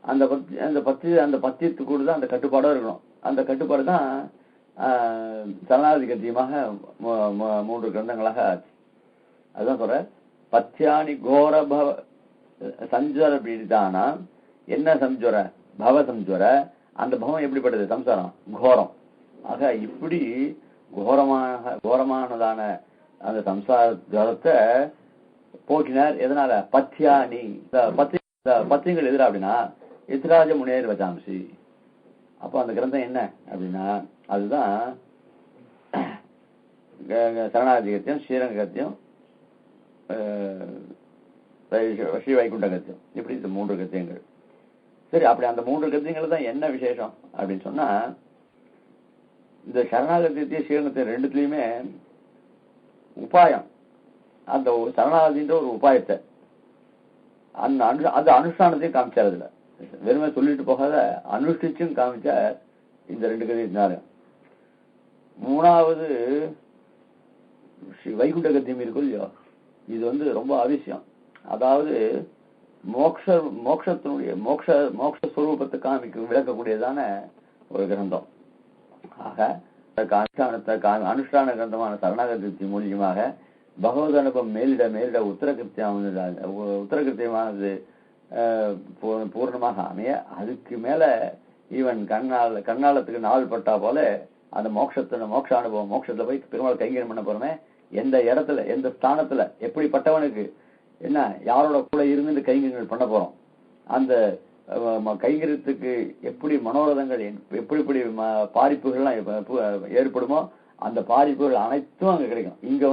அந்த பத்தியத்துக்கு கூட தான் அந்த கட்டுப்பாடும் இருக்கணும். அந்த கட்டுப்பாடு தான் சரணாகதி கத்தியமாக 3 கிரந்தங்களாக ஆச்சு. அதுதான் சொல்ற பத்யானி கோர சஞ்சுவர பீடிதானா. என்ன சஞ்சுவர பவ சஞ்சுவர. அந்த பவம் எப்படிப்பட்டது சம்சாரம் கோரம். ஆக இப்படி கோரமானதான அந்த சம்சார ஜலத்தை போக்கினார். எதனால பத்யானி பத்தியங்கள் எதிரா அப்படின்னா எதிராஜ முனேர் வச்சாம்சி. அப்போ அந்த கிரந்தம் என்ன அப்படின்னா அதுதான் சரணாகதி கத்தியம் ஸ்ரீரங்க கத்தியம் ஸ்ரீ வைகுண்ட கத்தியம். இப்படி இந்த 3 கத்தியங்கள். சரி அப்படி அந்த 3 கத்தியங்கள் தான் என்ன விசேஷம் அப்படின்னு சொன்னா இந்த சரணாகத்தியத்தையும் ஸ்ரீரங்கத்தையும் ரெண்டுத்துலயுமே உபாயம் அந்த சரணாகதின்ற ஒரு உபாயத்தை அந்த அனுஷ்டானத்தையும் காமிச்சார். அதுல வெறுமை சொல்லிட்டு போகாத அனுஷ்டிச்சும் காமிச்சார் இந்த 2 கத்தியத்தினால. 3வது வைகுண்ட கத்தியம் இருக்கும் இல்லையோ, இது ரொம்ப அவசியம். அதாவது மோட்சத்தினுடைய மோட்சஸ்வரூபத்தை விளக்கக்கூடியதான ஒரு கிரந்தம். ஆக அனுஷ்டான கிரந்தமான சரணாகதி மூலியமாக பகவத் அனுபவம் மேலிட உத்தரகிருத்தியமானது பூர்ணமாக அமைய அதுக்கு மேல ஈவன் கண்ணாலத்துக்கு நாள் பட்டா போல அந்த மோட்ச அனுபவம் மோட்சத்துல போய் பெருமாள் கைங்கரியம் பண்ண போறோமே எந்த இடத்துல எந்த ஸ்தானத்துல எப்படிப்பட்டவனுக்கு என்ன யாரோட கூட இருந்து கைங்கரியங்கள் பண்ண போறோம். அந்த கைங்கரியத்துக்கு எப்படி மனோரதங்கள் எப்படி பாதிப்புகள்லாம் ஏற்படுமோ அந்த பாதிப்புகள் அனைத்தும் அங்க கிடைக்கும். இங்க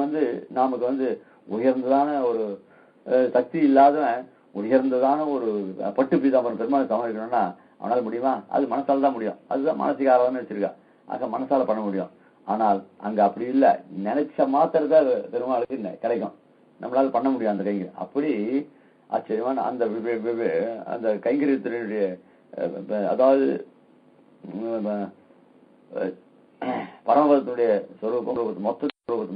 நமக்கு உயர்ந்ததான ஒரு சக்தி இல்லாத உயர்ந்ததான ஒரு பட்டு பீதாம்பரம் பெருமாள் சமாளிக்கணும்னா அவனால முடியுமா? அது மனசால தான் முடியும். அதுதான் மானசிக ஆராதனை வச்சிருக்கா. ஆக மனசால பண்ண முடியும். ஆனால் அங்க அப்படி இல்லை. நினைச்ச மாத்திரத்தை பெருமாளுக்கு கிடைக்கும். நம்மளால பண்ண முடியும் அந்த கைங்கரியம். அப்படி ஆச்சரியமான அந்த கைங்கரியத்தினுடைய அதாவது பரமபதத்தினுடைய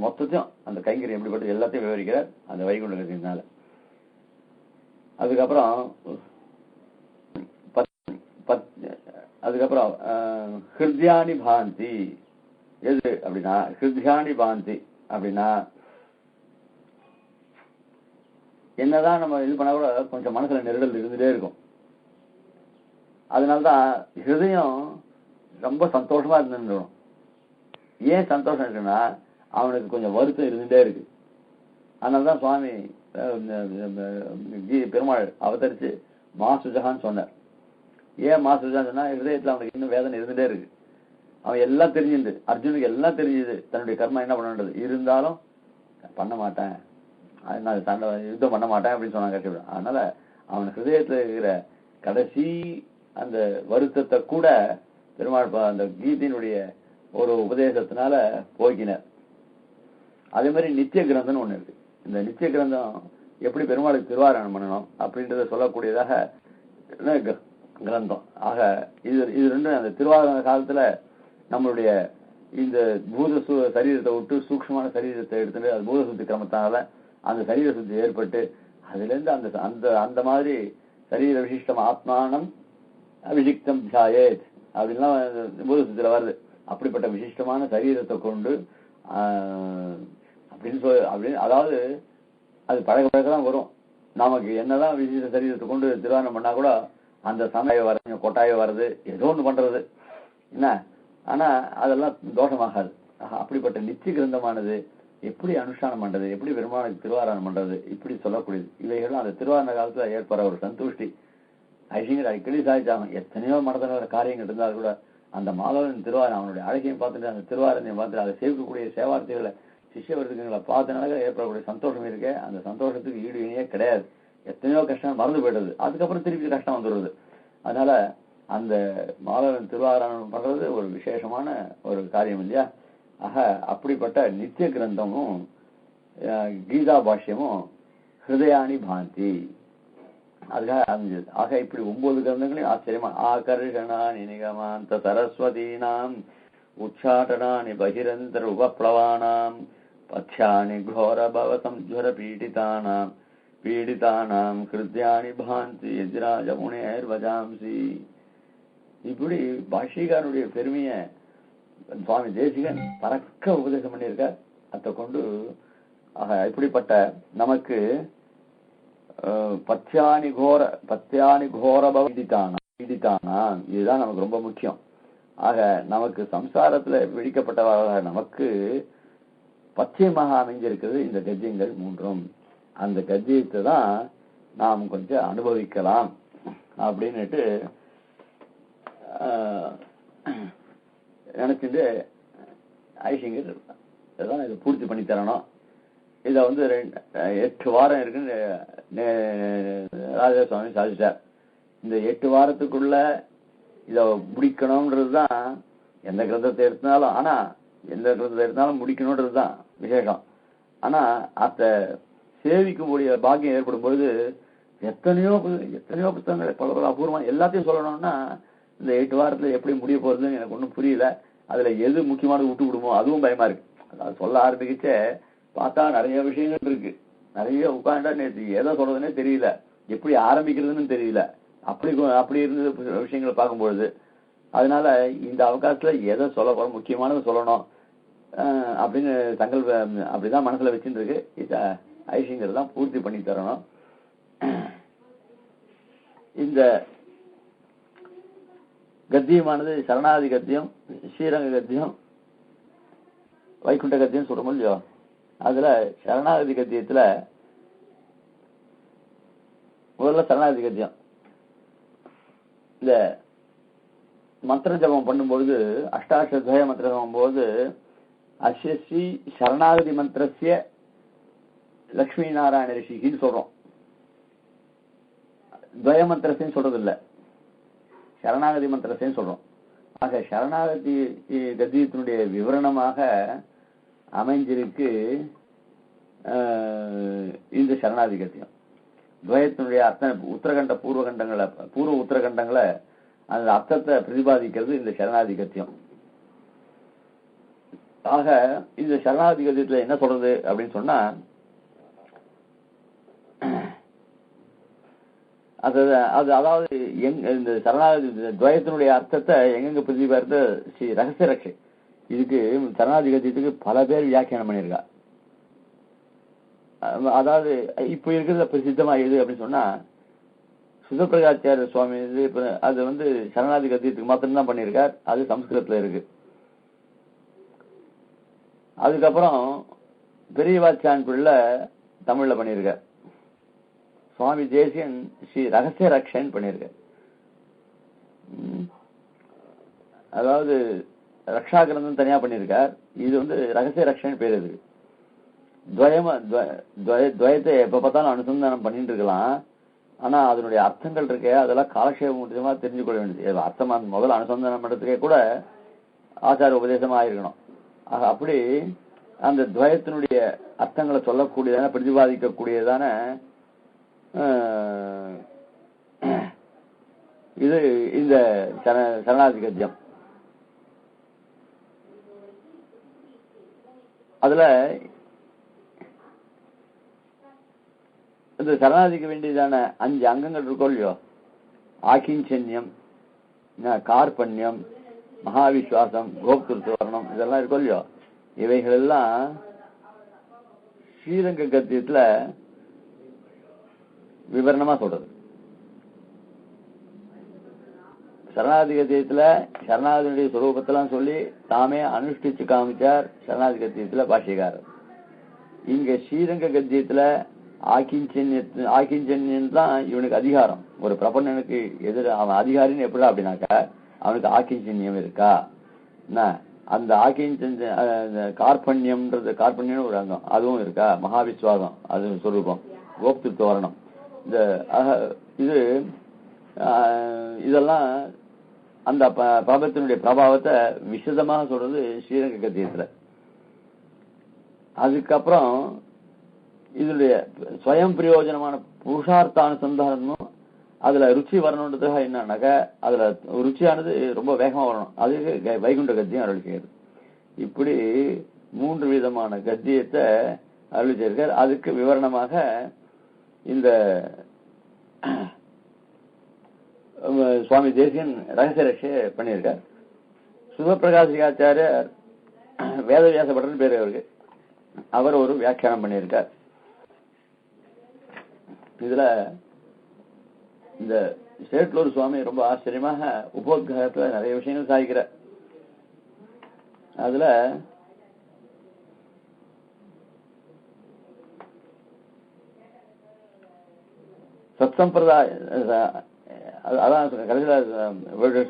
மொத்தத்தையும் அந்த கைங்கரியம் எப்படிப்பட்டது எல்லாத்தையும் விவரிக்கிறார் அந்த வைகுண்ட கத்தியினால. அதுக்கப்புறம் ஹிருத்யானி பாந்தி. எது அப்படின்னா ஹிருத்யானி பாந்தி அப்படின்னா என்னதான் நம்ம இது பண்ண கூட கொஞ்சம் மனசுல நெருடல் இருந்துட்டே இருக்கும். அதனால்தான் ஹிருதயம் ரொம்ப சந்தோஷமா இருந்துடும். ஏன் சந்தோஷம் இருக்குன்னா அவனுக்கு கொஞ்சம் வருத்தம் இருந்துட்டே இருக்கு. அதனால்தான் சுவாமி பெருமாள் அவதரிச்சு மாசுஜகான்னு சொன்னார். ஏன் மாசுஜகான்னு சொன்னா ஹிருதயத்துல அவனுக்கு இன்னும் வேதனை இருந்துட்டே இருக்கு. அவன் எல்லாம் தெரிஞ்சுது, அர்ஜுனுக்கு எல்லாம் தெரிஞ்சுது தன்னுடைய கர்மா என்ன பண்ணது. இருந்தாலும் பண்ண மாட்டேன், நான் சண்டை யுத்தம் பண்ண மாட்டேன் அப்படின்னு சொன்னாங்க. அதனால அவன் ஹிருதயத்துல இருக்கிற கடைசி அந்த வருத்தத்தை கூட பெருமாள் அந்த கீதையினுடைய ஒரு உபதேசத்தினால போக்கினார். அதே மாதிரி நித்திய கிரந்தம்னு ஒண்ணு இருக்கு. இந்த நித்திய கிரந்தம் எப்படி பெருமாளுக்கு திருவாராயணம் பண்ணணும் அப்படின்றத சொல்லக்கூடியதாக கிரந்தம். ஆக இது ரெண்டும் அந்த திருவாராயண காலத்துல நம்மளுடைய இந்த பூத சரீரத்தை விட்டு சூக்ஷ்மமான சரீரத்தை எடுத்துட்டு அது பூத சுத்தி கிரமத்தால அந்த சரீர சுத்தி ஏற்பட்டு அதுல இருந்து அந்த அந்த அந்த மாதிரி சரீர விசிஷ்டம் ஆத்மானம் அபிஷிக்தம் தியாயேத் அப்படின்லாம் பூத சுத்தில வருது. அப்படிப்பட்ட விசிஷ்டமான சரீரத்தை கொண்டு அப்படின்னு அதாவது அது பழக பழகதான் வரும். நமக்கு என்னதான் விசிஷ்ட சரீரத்தை கொண்டு திருவாரணம் பண்ணா கூட அந்த சமயம் வர கொட்டாய வர்றது ஏதோ ஒண்ணு பண்றது என்ன, ஆனா அதெல்லாம் தோஷமாகாது. அப்படிப்பட்ட நித்திய கிரந்தமானது எப்படி அனுஷ்டானம் பண்றது, எப்படி பெருமாளுக்கு திருவாரணம் பண்றது, இப்படி சொல்லக்கூடியது. இவைகளும் அந்த திருவாரண காலத்துல ஏற்படுற ஒரு சந்துஷ்டி ஐசிங்கர் அடிக்கடி சாதிச்சாங்க. எத்தனையோ மனதில் வர காரியங்கள் இருந்தாலும் கூட அந்த மாதவன் திருவாரன் அவனுடைய அழகையும் பார்த்துட்டு அந்த திருவாரணையும் பார்த்துட்டு அதை சேர்க்கக்கூடிய சேவார்த்திகளை சிஷ்யவர்த்தங்களை பார்த்தனால ஏற்படக்கூடிய சந்தோஷம் இருக்கே, அந்த சந்தோஷத்துக்கு ஈடு இணையே கிடையாது. எத்தனையோ கஷ்டம் மறந்து போயிடுது, அதுக்கப்புறம் திருப்பி கஷ்டம் வந்துடுறது. அதனால அந்த மாதவன் திருவாரணம் பண்றது ஒரு விசேஷமான ஒரு காரியம் இல்லையா. ஆக அப்படிப்பட்ட நித்திய கிரந்தமும் கீதா பாஷ்யமும் ஹிருதயானி பாந்தி அதுக்காக அமைஞ்சது. ஆக இப்படி 9 கிரந்தங்களையும் ஆச்சரியமா ஆகர்ஷணானி நிகமாந்த சரஸ்வதீனாம் உச்சாடனானி பகிரந்தர உபப்ளவானாம் பத்யானி கோர பவ சம்ஜ்வர பீடிதானாம் ஹிருத்யானி பாந்தி எதிராஜ முனேர் வஜாம்சி. இப்படி பாஷ்யக்காரனுடைய பெருமையை சுவாமி தேசிகன் பறக்க உபதேசம் பண்ணியிருக்கார். அதை கொண்டு ஆக இப்படிப்பட்ட நமக்கு பத்யானி கோர பீடிதானா இதுதான் நமக்கு ரொம்ப முக்கியம். ஆக நமக்கு சம்சாரத்துல விழிக்கப்பட்டவராக நமக்கு பத்தியமாக அமைஞ்சிருக்கிறது இந்த கத்தியங்கள் 3. அந்த கத்தியத்தை தான் நாம் கொஞ்சம் அனுபவிக்கலாம் அப்படின்னுட்டு நினைச்சுட்டு ஐசிங்கர் இதெல்லாம் இதை பூர்த்தி பண்ணி தரணும். இதை 8 வாரம் இருக்குன்னு ராஜா சுவாமி சாதிச்சார். இந்த 8 வாரத்துக்குள்ள இதை முடிக்கணும்ன்றதுதான் எந்த கிரந்தத்தை எடுத்தாலும், ஆனா எந்த கிரந்தத்தை எடுத்தாலும் முடிக்கணும்ன்றதுதான் விசேஷம். ஆனா அத சேவிக்கக்கூடிய பாக்கியம் ஏற்படும் பொழுது எத்தனையோ புத்தகங்களை பல அபூர்வமா எல்லாத்தையும் சொல்லணும்னா இந்த 8 வாரத்துல எப்படி முடிய போறதுன்னு எனக்கு ஒன்றும் புரியல. அதுல எது முக்கியமானது விட்டு விடுமோ அதுவும் பயமா இருக்கு. அதாவது சொல்ல ஆரம்பிக்கச்சே பார்த்தா நிறைய விஷயங்கள் இருக்கு. நிறைய உட்காண்டா நேற்று எதை சொல்றதுன்னே தெரியல, எப்படி ஆரம்பிக்கிறதுன்னு தெரியல. அப்படி இருந்த விஷயங்களை பார்க்கும்பொழுது அதனால இந்த அவகாசத்துல எதை சொல்ல போறோம், முக்கியமானதை சொல்லணும் அப்படின்னு அப்படிதான் மனசுல வச்சுட்டு இருக்கு. இத ஐசிங்கர் தான் பூர்த்தி பண்ணி தரணும். இந்த கத்தியமானது சரணாதி கத்தியம், ஸ்ரீரங்க கத்தியம், வைகுண்ட கத்தியம் சொல்றோம் இல்லையோ. அதுல சரணாகதி கத்தியத்துல முதல்ல சரணாகதி கத்தியம் இந்த மந்திர ஜபம் பண்ணும்பொழுது அஷ்டாட்சத்வய மந்திர ஜபம் போது அஸ்யஸ்ரீ சரணாகதி மந்திரஸ்ய லட்சுமி நாராயண ரிஷின்னு சொல்றோம். துவய மந்திரத்தையும் சொல்றது இல்ல, சரணாகதி மந்திரத்தையும் சொல்றோம். ஆக சரணாகதி கத்தியத்தினுடைய விவரணமாக அமைஞ்சிருக்கு இந்த சரணாகதி கத்தியம். துவயத்தினுடைய அத்தனை உத்தரகண்ட பூர்வ உத்தரகண்டங்களை அந்த அர்த்தத்தை பிரதிபாதிக்கிறது இந்த சரணாகதி கத்தியம். ஆக இந்த சரணாகதி கத்தியத்துல என்ன சொல்றது அப்படின்னு சொன்னா அதாவது இந்த சரணாகதி துவயத்தினுடைய அர்த்தத்தை எங்கெங்க பிரதிபார்த்த ஸ்ரீ ரகசிய ரட்சை. இதுக்கு சரணாகதி கத்தியத்துக்கு பல பேர் வியாக்கியானம் பண்ணியிருக்கா. அதாவது இப்ப இருக்கிறது பிரசித்தமா எது அப்படின்னு சொன்னா சுதப்பிரகாச்சாரிய சுவாமி அது சரணாகதி கத்தியத்துக்கு மாத்திரம்தான் பண்ணியிருக்கார். அது சம்ஸ்கிருதத்துல இருக்கு. அதுக்கப்புறம் பெரியவாச்சான் பிள்ளை தமிழ்ல பண்ணியிருக்கார். சுவாமி தேசியன் ஸ்ரீ ரகசிய ரக்ஷன் பண்ணியிருக்கார். அதாவது ரக்ஷா கிரந்தம் தனியா பண்ணியிருக்கார். இது ரகசிய ரக்ஷன் பேர். இது துவயத்தை எப்ப பார்த்தாலும் அனுசந்தானம் பண்ணிட்டு இருக்கலாம். ஆனா அதனுடைய அர்த்தங்கள் இருக்கே அதெல்லாம் காலக்ஷேபமா தெரிஞ்சு கொள்ள வேண்டியது. அர்த்தமா முதல்ல அனுசந்தானம் பண்றதுக்கே கூட ஆச்சார உபதேசமா ஆயிருக்கணும். அப்படி அந்த துவயத்தினுடைய அர்த்தங்களை சொல்லக்கூடியதான பிரதிபாதிக்கக்கூடியதான இது இந்த சரணாகதி கத்தியம். அதுல இந்த சரணாதிக்க வேண்டியதான 5 அங்கங்கள் இருக்கோ இல்லையோ, ஆகிஞ்சன்யம், கார்பண்யம், மகாவிஸ்வாசம், கோப்திருத்துவரணம், இதெல்லாம் இருக்கோ இல்லையோ, இவைகள் எல்லாம் ஸ்ரீரங்க கத்தியத்துல விவரணமா சொல்றது. சரணாகதி கத்தியத்துல சரணாகதியுடைய சுரூபத்தெல்லாம் சொல்லி தாமே அனுஷ்டிச்சு காமிச்சார் சரணாகதி கத்தியத்துல பாஷ்யக்காரர். இங்க ஸ்ரீரங்க கத்தியத்துல ஆக்கிஞ்சன்யம் தான் இவனுக்கு அதிகாரம். ஒரு பிரபன்னனுக்கு அவன் அதிகாரின்னு எப்படா அப்படின்னாக்கா அவனுக்கு ஆக்கிஞ்சன்யம் இருக்கா, அந்த கார்பண்யம் ஒரு அங்கம் அதுவும் இருக்கா, மகாவிஸ்வாசம் அது சொரூபம், கோப்திருத்துவரணம், இந்த இது இதெல்லாம் அந்த பாபத்தினுடைய பிரபாவத்தை விசதமாக சொல்றது ஸ்ரீரங்க கத்தியத்துல. அதுக்கப்புறம் இதனுடைய ஸ்வயம் பிரயோஜனமான புருஷார்த்தானுசந்தானமும் அதுல ருச்சி வரணுன்றதுக்காக என்னன்னாக்கா அதுல ருச்சியானது ரொம்ப வேகமா வரணும், அதுக்கு வைகுண்ட கத்தியம் அருள் செய்யுது. இப்படி 3 விதமான கத்தியத்தை அருள் செய்திருக்கார். அதுக்கு விவரணமாக இந்த சுவாமி தேசிகன் ரகசிய ரட்சை பண்ணியிருக்கார். சுபப்பிரகாசிகாச்சாரியர் வேதவியாச பட்டர் பேரு அவருக்கு, அவர் ஒரு வியாக்கியானம் பண்ணியிருக்கார். இதுல இந்த சேட்லூர் சுவாமி ரொம்ப ஆச்சரியமாக உபோத்காரத்துல நிறைய விஷயங்கள் சாதிக்கிறார். அதுல சத்சம்பிரதாய அதான் கடைசியில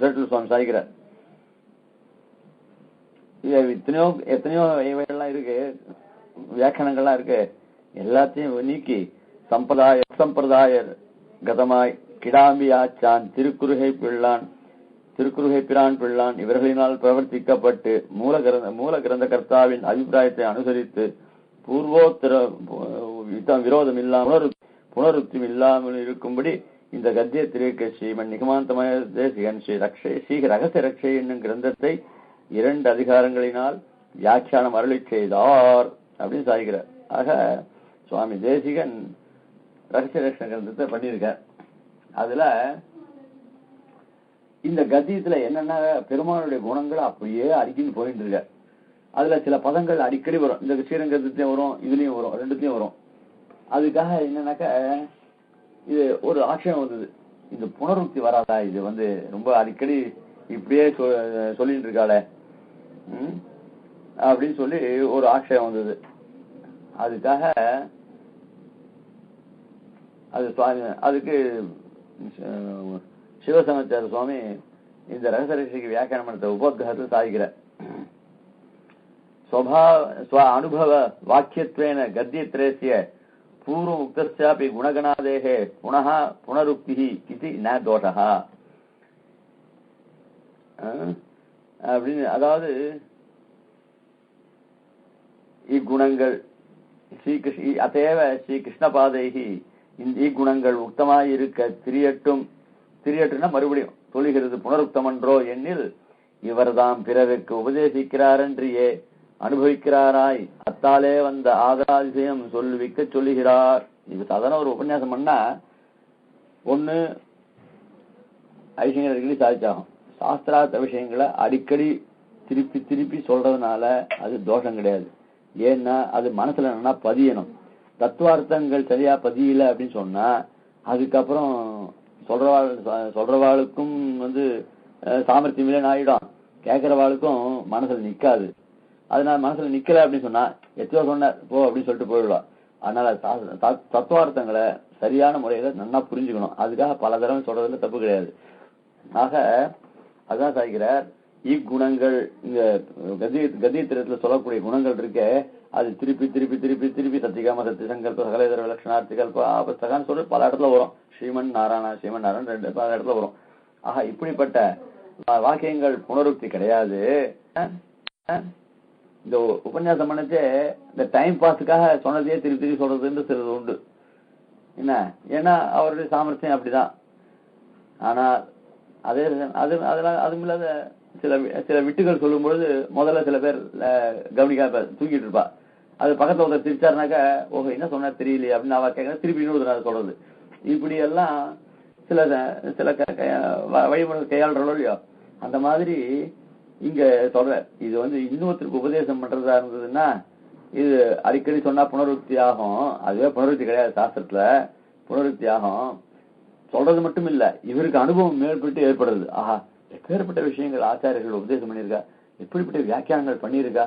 சேட்லூர் சுவாமி சாதிக்கிறார். எத்தனையோ இவைகள்லாம் இருக்கு, வியாக்கியானங்கள்லாம் இருக்கு. எல்லாத்தையும் நீக்கி சம்பிரதாய கதமாய் கிடாம்பியாச்சான் திருக்குறுகை பிரான் பிள்ளான் இவர்களினால் பிரவர்த்திக்கப்பட்டு மூல கிரந்த கர்த்தாவின் அபிப்பிராயத்தை அனுசரித்து பூர்வோத்தர விரோதம் இல்லாமல் புனருத்தியம் இல்லாமல் இருக்கும்படி இந்த கத்தியத்திற்கு ஸ்ரீமன் நிகமாந்தமய தேசிகன் ஸ்ரீ ரகசிய ரட்சை என்னும் கிரந்தத்தை 2 அதிகாரங்களினால் வியாக்கியானம் அருளி செய்தார் அப்படின்னு சாதிக்கிறார். ஆக சுவாமி தேசிகன் ரகசிய ரட்சண கிரந்தத்தை பண்ணியிருக்கார். அதுல இந்த கத்தியத்துல என்னென்ன பெருமானுடைய குணங்களை அப்படியே அடிக்கின்னு போயிட்டு இருக்க. அதுல சில பதங்கள் அடிக்கடி வரும், இந்த ஸ்ரீரங்கத்திலையும் வரும், இதுலயும் வரும், 2த்தையும் வரும். அதுக்காக என்னன்னாக்க இது ஒரு ஆட்சேபம் வந்தது, இந்த புனருக்தி வராதா, இது ரொம்ப அடிக்கடி இப்படியே சொல்லிட்டு இருக்காளே அப்படின்னு சொல்லி ஒரு ஆட்சேபம் வந்தது. அதுக்காக அதுக்கு சிவசமாச்சார சுவாமி இந்த ரகசிய வியாக்கியானம் பண்ண உபோத்காரத்தில் சாதிக்கிறார். அனுபவ வாக்கியத்வேன கத்தியத்ரேஸ்ய பூர்வ உக்தஸ்யாபி குணகணாதேஹே புனருக்தி இது ந தோஷா அப்படின்னு. அதாவது இக்குணங்கள் அத்தேவ ஸ்ரீ கிருஷ்ணபாதைகி இக்குணங்கள் உக்தமாயிருக்க திரியட்டுன்னா மறுபடியும் சொல்லுகிறது புனருக்தமன்றோ எண்ணில் இவர்தாம் பிறருக்கு உபதேசிக்கிறாரென்றியே அனுபவிக்கிறாராய் அத்தாலே வந்த ஆதராதிசயம் சொல்விக்க சொல்லுகிறார். இது சாதாரண ஒரு உபன்யாசம் பண்ணா ஒண்ணு ஐசியங்களை சாதிச்சாகும். சாஸ்திரார்த்த விஷயங்களை அடிக்கடி திருப்பி சொல்றதுனால அது தோஷம் கிடையாது. ஏன்னா அது மனசுல என்னன்னா பதியணும். தத்துவார்த்தங்கள் சரியா பதியல அப்படின்னு சொன்னா அதுக்கப்புறம் சொல்றவாளுக்கும் சாமர்த்தியம் இல்லைன்னு ஆயிடும், கேட்கறவாளுக்கும் மனசுல நிக்காது. அதனால மனசுல நிக்கல அப்படின்னு சொன்னா எத்தோ சொன்ன போ அப்படின்னு சொல்லிட்டு போயிடலாம். அதனால தத்துவார்த்தங்களை சரியான முறையில நல்லா புரிஞ்சுக்கணும். அதுக்காக பல தடவை சொல்றதுல தப்பு கிடையாது. ஆக அதான் சாய்கிறார், இக்குணங்கள் இந்த கதியத்திரத்துல சொல்லக்கூடிய குணங்கள் இருக்க அது திருப்பி திருப்பி திருப்பி திருப்பி சத்தியகாம சத்திய சங்கல்ப சகலேதர விலட்சணார்த்தி கல்ப ஆபஸ்தகான்னு சொல்லி பல இடத்துல வரும். ஸ்ரீமன் நாராயணன் பல இடத்துல வரும். ஆக இப்படிப்பட்ட வாக்கியங்கள் புனருக்தி கிடையாது. இந்த உபன்யாசம் பண்ணச்சே இந்த டைம் பாஸுக்காக சொன்னதையே திருப்பி திருப்பி சொல்றதுன்னு சிலது உண்டு. என்ன, ஏன்னா அவருடைய சாமர்த்தியம் அப்படிதான். ஆனா அதே அதெல்லாம் அதுவும் இல்லாத சில விட்டுகள் சொல்லும் பொழுது முதல்ல சில பேர் கவனிக்காம தூக்கிட்டு இருப்பா. அது பக்கத்துல ஒருத்தர் சிரிச்சாருனாக்கா ஓஹோ என்ன சொன்னா தெரியலையே அப்படின்னு அவ கேட்க திருப்பி இன்னொரு சொல்றது. இப்படி எல்லாம் சில வழிமுறை கையாளுறோம் இல்லையோ, அந்த மாதிரி இங்க சொல்ற இது இன்னொருத்தருக்கு உபதேசம் பண்றதா இருந்ததுன்னா இது அடிக்கடி சொன்னா புனருக்தி ஆகும். அதுவே புனருக்தி கிடையாது, சாஸ்திரத்துல புனருக்தி ஆகும். சொல்றது மட்டும் இல்ல, இவருக்கு அனுபவம் மேற்பட்டு ஏற்படுறது. ஆஹா, எப்பேற்பட்ட விஷயங்கள் ஆச்சாரியர்கள் உபதேசம் பண்ணியிருக்கா, எப்படிப்பட்ட வியாக்கியானங்கள் பண்ணியிருக்கா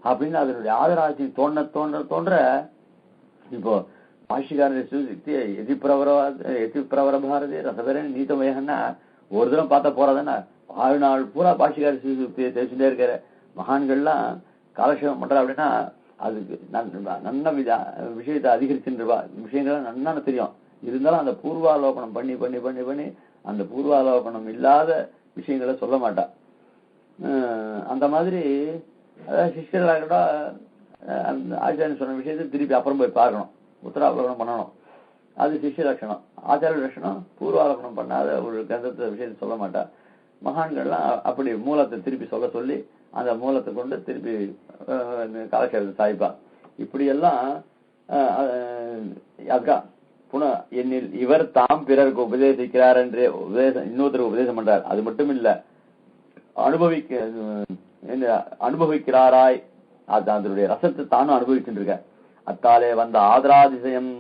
அப்படின்னு அதனுடைய ஆதராட்சி தோன்ற இப்போ பாஷிகாரர் எதிப்பிரவர பாரதி ரசபேரன் நீத்தமயன்னா ஒரு தினம் பார்த்தா போறாதானே, வாழ்நாள் பூரா பாஷிகார சிசுக்தியை தெரிச்சுட்டே இருக்கிற மகான்கள்லாம் காலக்ஷேபம் பண்றா அப்படின்னா அதுக்கு நல்ல விஷயத்தை அதிகரிச்சுருவா. விஷயங்கள்லாம் நன்னா தெரியும். இருந்தாலும் அந்த பூர்வாலோகனம் பண்ணி பண்ணி பண்ணி பண்ணி அந்த பூர்வாலோகனம் இல்லாத விஷயங்களை சொல்ல மாட்டா. அந்த மாதிரி சிஷ்யர்களாக கூட அந்த ஆச்சாரியன் சொன்ன விஷயத்தை திருப்பி அப்புறம் போய் பார்க்கணும், உத்தராவலோகனம் பண்ணணும். அது சிஷ்ய லட்சணம். ஆச்சாரிய லட்சணம் பூர்வாலோகனம் பண்ணாத ஒரு கிரந்தத்தை விஷயத்தை சொல்ல மாட்டா. மகான்கள்லாம் அப்படி மூலத்தை திருப்பி சொல்ல சொல்லி அந்த மூலத்தை கொண்டு திருப்பி காலக்ஷேபத்தை சாய்ப்பா. இப்படியெல்லாம் அதுக்கா என்னில் இவர் தாம் பிறருக்கு உபதேசிக்கிறார் என்று இன்னொருத்தருக்கு உபதேசம் பண்றார். அது மட்டும் இல்ல, அனுபவிக்கிறாராய் அதனுடைய ரசத்தை தானும் அனுபவிச்சுட்டு இருக்க. அத்தாலே வந்த ஆதராதிசயம்,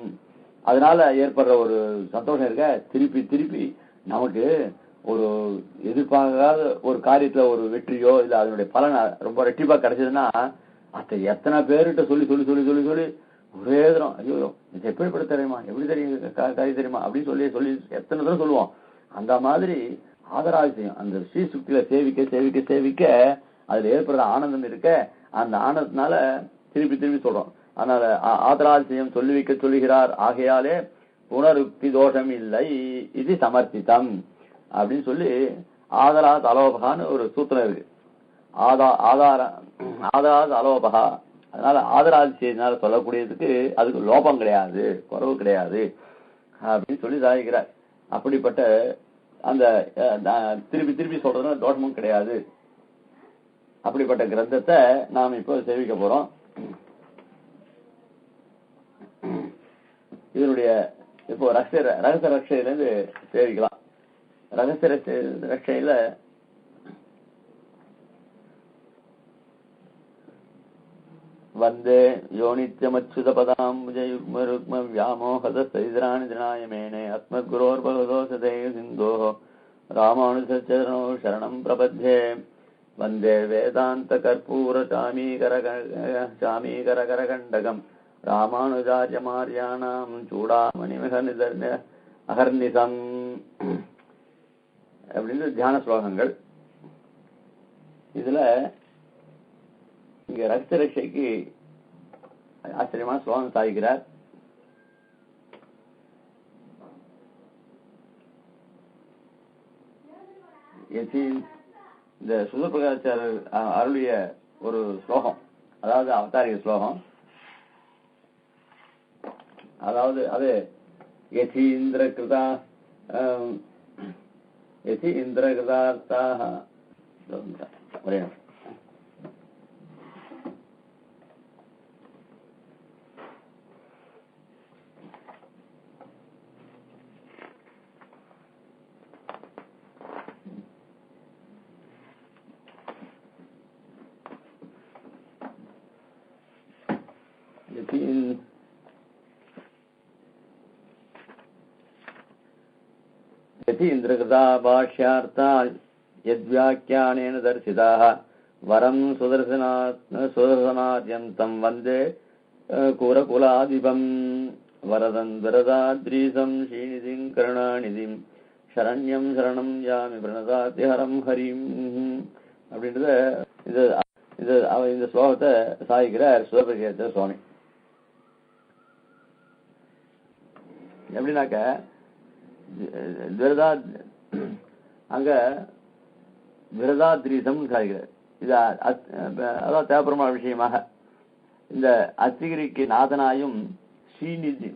அதனால ஏற்படுற ஒரு சந்தோஷம் இருக்க. திருப்பி திருப்பி நமக்கு ஒரு எதிர்பார்க்காத ஒரு காரியத்துல ஒரு வெற்றியோ இல்ல அதனுடைய பலன் ரொம்ப ரெட்டிப்பா கிடைச்சதுன்னா அத்தை எத்தனை பேருகிட்ட சொல்லி சொல்லி சொல்லி சொல்லி சொல்லி ஒரே தரம் ஐயோ இது எப்படிப்பட தெரியுமா, எப்படி தெரியும் காரியம் தெரியுமா அப்படின்னு சொல்லி சொல்லி எத்தனை தரம் சொல்லுவோம். அந்த மாதிரி ஆதராதிசயம் அந்த ஸ்ரீ சுக்தியில சேவிக்க சேவிக்க சேவிக்க அதுல ஏற்படுற ஆனந்தம் இருக்க. அந்த ஆனந்தத்தினால திருப்பி திருப்பி சொல்றோம். அதனால ஆதராதிசயம் சொல்லி வைக்க சொல்லுகிறார். ஆகையாலே புனருக்தி தோஷம் இல்லை, இது சமர்ப்பித்தம் அப்படின்னு சொல்லி ஆதராத் அலோபகான்னு ஒரு சூத்திரம் இருக்கு. ஆதராத் அலோபகா, அதனால ஆதராதிசயத்தினால சொல்லக்கூடியதுக்கு அதுக்கு லோபம் கிடையாது, குறவு கிடையாது அப்படின்னு சொல்லி சாதிக்கிறார். அப்படிப்பட்ட அந்த திருப்பி திருப்பி சொல்றதுனா தோஷமும் கிடையாது. அப்படிப்பட்ட கிரந்தத்தை நாம் இப்போ சேவிக்க போறோம். இதனுடைய இப்போ ரகசிய ரட்சையிலிருந்து சேவிக்கலாம். ரகசிய ரட்சையில வந்தே யோனித்யமச்சுத பதாம் ருக்ம வியாமோகத சைதராணி தினாயமேனே அஸ்மத்குரோர் பகவதோசதே சிந்தோ ராமானுஜச்சரணோ சரணம் பிரபத்யே. வந்தே வேதாந்த கற்பூர சாமீகரகண்டகம் ராமானுஜாரியமாரியாணாம் சூடாமணி அகர்நிசம் அப்படின்னு தியான ஸ்லோகங்கள். இதுல இங்க ரகசிய ரட்சைக்கு ஆச்சரியமான ஸ்லோகம் சாதிக்கிறார். இந்த சுதர்பிரகாச்சாரர் அருளிய ஒரு ஸ்லோகம், அதாவது அவதாரிக ஸ்லோகம். அதாவது அது யதீந்திர கிருதார்த்தாக ஒரே இந்திரகிருதா பாஷ்யார்த்தா யத்வியாக்கியானேன தரிசிதாः வரம் சுதர்சனாத்யந்தம் வந்தே குரகுலாதிபம் வரதம் வரதாத்ரீசம் ஸ்ரீநிதிம் கருணாநிதிம் சரண்யம் சரணம் யாமி பிரணதாத்யஹரம் ஹரிம் அப்படின்றத இது இந்த ஸ்லோகத்தை சாதிக்கிறார் சுதபரிசேத்திர சுவாமி. எப்படின்னாக்க அங்க விரதாத்ரீசம் சாதிக்கிறார். இது அதாவது தேவபெருமாள் விஷயமாக இந்த அத்திகிரிக்கு நாதனாயும் ஸ்ரீநிதி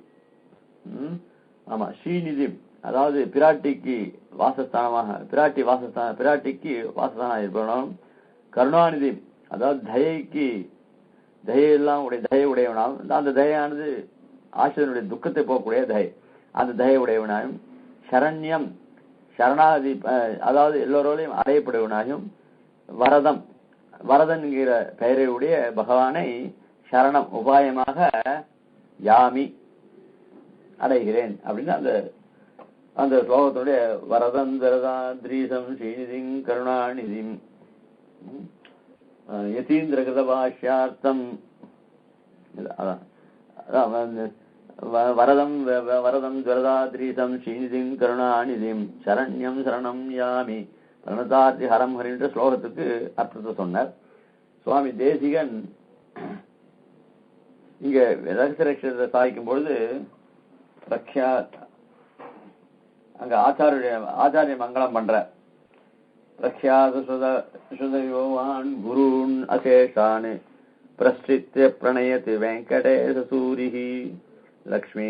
ஸ்ரீநிதி அதாவது பிராட்டிக்கு வாசஸ்தானமாக பிராட்டிக்கு வாசஸ்தானம் இருப்பவனும் கருணாநிதி அதாவது தயையெல்லாம் தயை உடையவனாகும். அந்த தயானது ஆசிரியனுடைய துக்கத்தை போகக்கூடிய தயை, அந்த தயை உடையவனாயும் சரண்யம் சரணாதி அதாவது எல்லோரோடையும் அடையப்படுவனாயும் வரதன் என்கிற பெயரையுடைய பகவானை சரணம் உபாயமாக யாமி அடைகிறேன் அப்படின்னு அந்த ஸ்லோகத்துடைய வரதம் வரதாத்ரீசம் ஸ்ரீநிதிம் கருணாநிதிம் யதீந்திர கிருத பாஷ்யார்த்தம் வரதம் வரதாத்ரீசம் ஸ்ரீநிதிம் கருணாநிதிம் சரண்யம் சரணம் யாமி பிரணதார்த்தி ஹரம் ஹரின்ற ஸ்லோகத்துக்கு அர்த்தத்தை சொன்னார் சுவாமி தேசிகன். இங்க ரகசியத்தை சாதிக்கும் பொழுது அங்க ஆச்சாரிய மங்களம் பண்ற பிரக்யாதசுதயோவான் குருன் அசேஷான் பிரஸ்ரித்ய பிரணயதி வெங்கடேச சூரிஹி லக்ஷ்மீ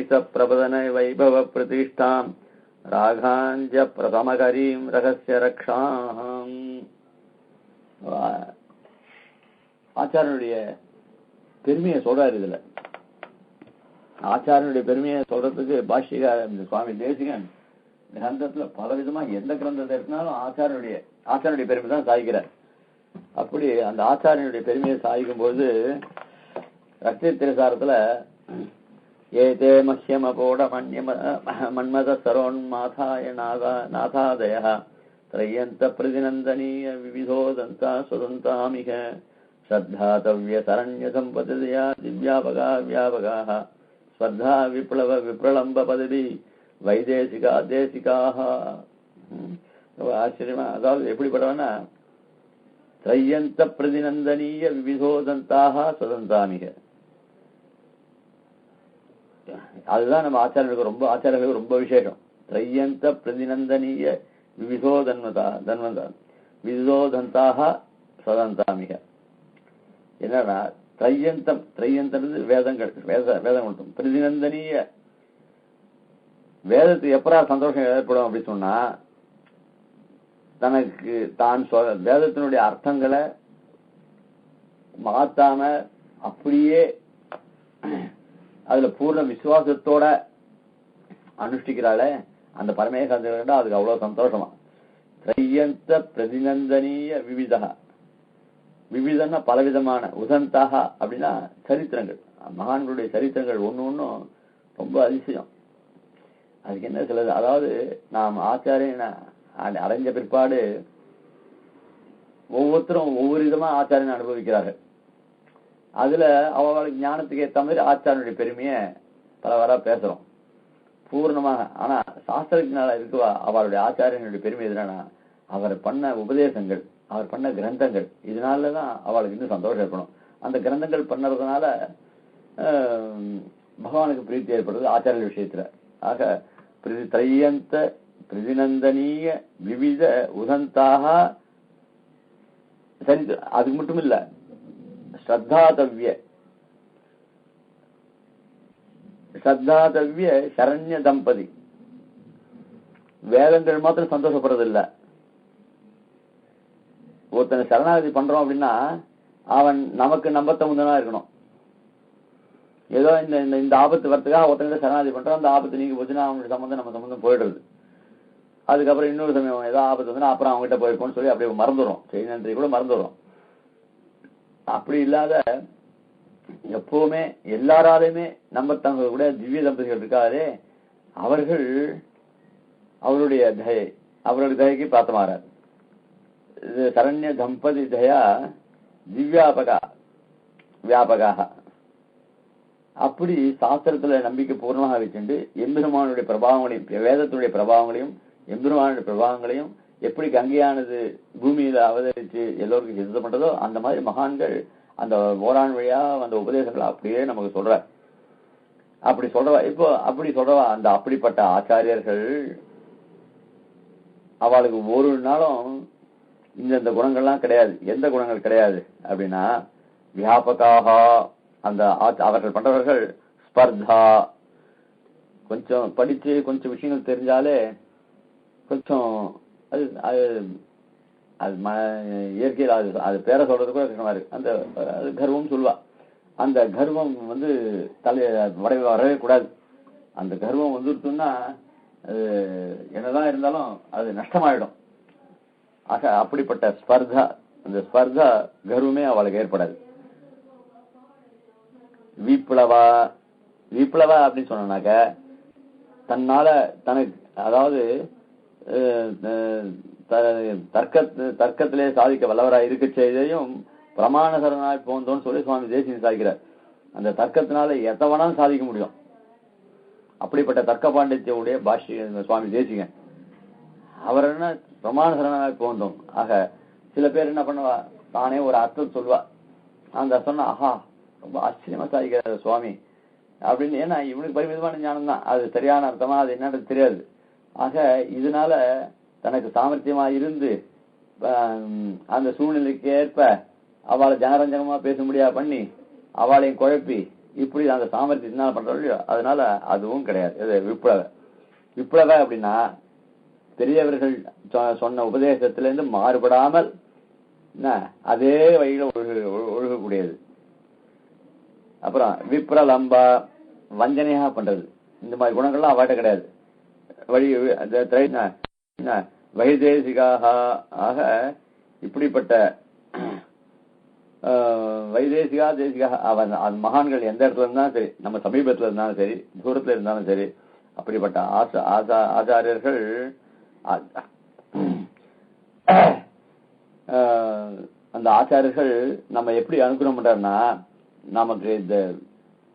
ச பிரபதன வைபவ பிரதிஷ்டாம் ராகாஞ்ச பிரதமகரீம் ரகசிய ரக்ஷாம். ஆச்சாரனுடைய பெருமையை சொல்றாரு. இதுல ஆச்சாரனுடைய பெருமையை சொல்றதுக்கு பாஷ்யக்கார சுவாமி தேசிகன் கிரந்தத்துல பல விதமா எந்த கிரந்தத்தை எடுத்தாலும் ஆச்சாரனுடைய பெருமை தான் சாதிக்கிறார். அப்படி அந்த ஆச்சாரனுடைய பெருமையை சாதிக்கும் போது ரஷ்ய திரசாரத்துல ஏதே மஹ்யமபோட மன்மத சரோன்மாதாய நாதாதய திரையந்த பிரதிநந்தனீய விவிதோதந்தா சுதந்தாமிக ஸ்ரத்தாதவ்ய சரண்ய சம்பதயா திவ்யாபகா வியாபகாः ஸ்வர்தா விப்ளவ விப்ரலம்ப பதவி வைதேசிகா தேசிகாः. ஆச்சரியமா, அதாவது எப்படிப்பட்டவனா திரையந்த பிரதிநந்தனீய விவிதோதந்தாக சுதந்தாமிக. அதுதான் நம்ம ஆச்சாரியர்களுக்கு ரொம்ப விசேஷம். திரையந்த பிரதிநந்தனீய விவிதோதந்தாக சுதந்தாமிக. என்னன்னா திரையந்தம் வேதங்கள் மட்டும் பிரதிநந்தனீய வேதத்துக்கு எப்பரா சந்தோஷம் ஏற்படும் அப்படின்னு சொன்னா தனக்கு தான் வேதத்தினுடைய அர்த்தங்களை மாத்தாம அப்படியே அதுல பூர்ண விசுவாசத்தோட அனுஷ்டிக்கிறாளே அந்த பரமேகாந்த அதுக்கு அவ்வளவு சந்தோஷமா. திரையந்த பிரதிநந்தனீய விவிதன்னா பலவிதமான உதந்தாக அப்படின்னா சரித்திரங்கள், மகான்களுடைய சரித்திரங்கள் ஒன்னும் ரொம்ப அதிசயம். அதுக்கு என்ன சிலது, அதாவது நாம் ஆச்சாரியன அடைஞ்ச பிற்பாடு ஒவ்வொருத்தரும் ஒவ்வொரு விதமா ஆச்சாரியனை அனுபவிக்கிறார்கள். அதுல அவளுக்கு ஞானத்துக்கு ஏற்ற மாதிரி ஆச்சாரனுடைய பெருமையை பலவாரா பேசுறோம் பூர்ணமாக. ஆனா சாஸ்திரத்தினால இருக்குவா அவளுடைய ஆச்சாரியனுடைய பெருமை எதுனா அவர் பண்ண உபதேசங்கள், அவர் பண்ண கிரந்தங்கள், இதனாலதான் அவளுக்கு இன்னும் சந்தோஷம் ஏற்படும். அந்த கிரந்தங்கள் பண்ணறதுனால பகவானுக்கு பிரீத்தி ஏற்படுறது ஆச்சாரிய விஷயத்துல. ஆக திரையந்த பிரதிநந்தனீய விவித உதந்தாக சரி. அதுக்கு மட்டும் இல்ல, ஸ்ரத்தாதவ்ய சரண்ய தம்பதி வேதங்கள் மாத்திரம் சந்தோஷப்படுறது இல்ல. ஒருத்தனை சரணாகதி பண்றோம் அப்படின்னா அவன் நமக்கு நம்பத்தமுதனா இருக்கணும். ஏதோ இந்த ஆபத்து வரத்துக்காக ஒருத்தனை சரணாகதி பண்றோம், அந்த ஆபத்து நீங்க போச்சுன்னா அவனுடைய சம்பந்தம் நம்ம சம்பந்தம் போயிடுறது. அதுக்கப்புறம் இன்னொரு சமயம் ஏதோ ஆபத்து வந்து அப்புறம் அவங்ககிட்ட போயிருக்கோம்னு சொல்லி அப்படியே மறந்துடும், செய் நன்றி கூட மறந்துடும். அப்படி இல்லாத எப்பவுமே எல்லாராலையுமே நம்பத்தங்க கூட திவ்ய தம்பதிகள் இருக்காரே, அவர்கள் அவருடைய தயைக்கு பிரார்த்தமாறார். இது சரண்ய தம்பதி தயா வியாபகாக. அப்படி சாஸ்திரத்துல நம்பிக்கை பூர்ணமாக வச்சுட்டு எம்பெருமானுடைய பிரபாவங்களையும் வேதத்துடைய பிரபாவங்களையும் எம்பெருமானுடைய பிரபாவங்களையும் எப்படி கங்கையானது பூமியில அவதரிச்சு எல்லோருக்கும் சித்தம் பண்றதோ அந்த மாதிரி மகான்கள் அந்த ஓரான் வழியா அந்த உபதேசங்களை அப்படியே நமக்கு சொல்ற. அப்படி சொல்றவா இப்போ அப்படி சொல்றவா அந்த அப்படிப்பட்ட ஆச்சாரியர்கள் அவளுக்கு ஒரு நாளும் இந்த குணங்கள்லாம் கிடையாது. எந்த குணங்கள் கிடையாது அப்படின்னா வியாபகாக அந்த அவர்கள் பண்றவர்கள் ஸ்பர்தா, கொஞ்சம் படிச்சு கொஞ்சம் விஷயங்கள் தெரிஞ்சாலே கொஞ்சம் அது அது அது இயற்கையில் அது பேரை சொல்றது கூட கஷ்டமா இருக்கு. அந்த அது கர்வம் சொல்லுவா. அந்த கர்வம் வரவே கூடாது. அந்த கர்வம் வந்துருச்சுன்னா அது என்னதான் இருந்தாலும் அது நஷ்டமாயிடும். ஆக அப்படிப்பட்ட ஸ்பர்தா, அந்த ஸ்பர்தா கர்வமே அவளுக்கு ஏற்படாது. விப்ளவா விப்ளவா அப்படின்னு சொன்னாக்க தன்னால தனக்கு அதாவது தர்க்கத்திலே சாதிக்க வல்லவராய் இருக்க செய்தையும் பிரமாணசரனாய் போந்தோன்னு சொல்லி சுவாமி தேசிகன் சாதிக்கிறார். அந்த தர்க்கத்தினால எத்தவனாலும் சாதிக்க முடியும். அப்படிப்பட்ட தர்க்க பாண்டித்யுடைய பாஷ்ய சுவாமி தேசிகன் அவர் என்ன பிரமாணசரனாய் போந்தோம். ஆக சில பேர் என்ன பண்ணுவா, தானே ஒரு அர்த்தம் சொல்வா. அந்த சொன்னா ஆஹா ரொம்ப ஆச்சரியமா சாதிக்கிறார் சுவாமி அப்படின்னு. ஏன்னா இவனுக்கு பரிமிதமான ஞானம் தான், அது சரியான அர்த்தமா அது என்னன்னு தெரியாது. ஆக இதனால தனக்கு சாமர்த்தியமா இருந்து அந்த சூழ்நிலைக்கு ஏற்ப அவளை ஜனரஞ்சகமா பேச முடியா பண்ணி அவளையும் குழப்பி இப்படி அந்த சாமர்த்தியத்தினால பண்றோம் இல்லையோ, அதனால அதுவும் கிடையாது. விப்ளவ அப்படின்னா பெரியவர்கள் சொன்ன உபதேசத்திலிருந்து மாறுபடாமல் அதே வழியில ஒழுகக்கூடியது. அப்புறம் விப்ரலம்பா, வஞ்சனையாக பண்றது, இந்த மாதிரி குணங்கள்லாம் அவட்ட கிடையாது. வைதேசிகாக ஆக இப்படிப்பட்ட வைதேசிகா தேசிகா மகான்கள் எந்த இடத்துல இருந்தாலும் சரி, நம்ம சமீபத்துல இருந்தாலும் சரி, தூரத்துல இருந்தாலும் சரி, அப்படிப்பட்ட ஆச்சாரியர்கள் அந்த ஆச்சாரியர்கள் நம்ம எப்படி அனுகிரகம் பண்றாருன்னா, நமக்கு இந்த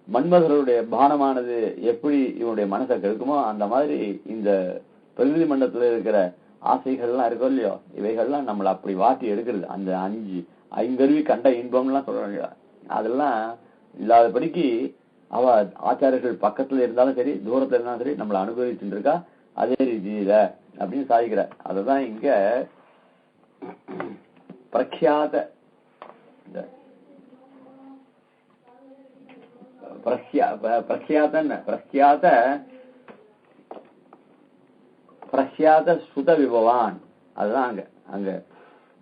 மன்மதருடைய பானமானது எப்படி இவனுடைய மனசை கெடுக்குமோ அந்த மாதிரி இந்த பிரகிருதி மண்டலத்துல இருக்கிற ஆசைகள்லாம் இருக்கோ இல்லையோ, இவைகள்லாம் நம்மளை அப்படி வாட்டி எடுக்கிறது. அந்த ஐங்கருவி கண்ட இன்பம்லாம் சொல்றாங்க, அதெல்லாம் இல்லாதபடிக்கு அவ ஆச்சாரியர்கள் பக்கத்துல இருந்தாலும் சரி தூரத்துல இருந்தாலும் சரி நம்மளை அனுபவிச்சுட்டு இருக்கா அதே ரீதியில அப்படின்னு சாதிக்கிற. அதுதான் இங்க பிரக்யாத பிரக்யாத சுத விபவான். அதுதான் அங்க அங்க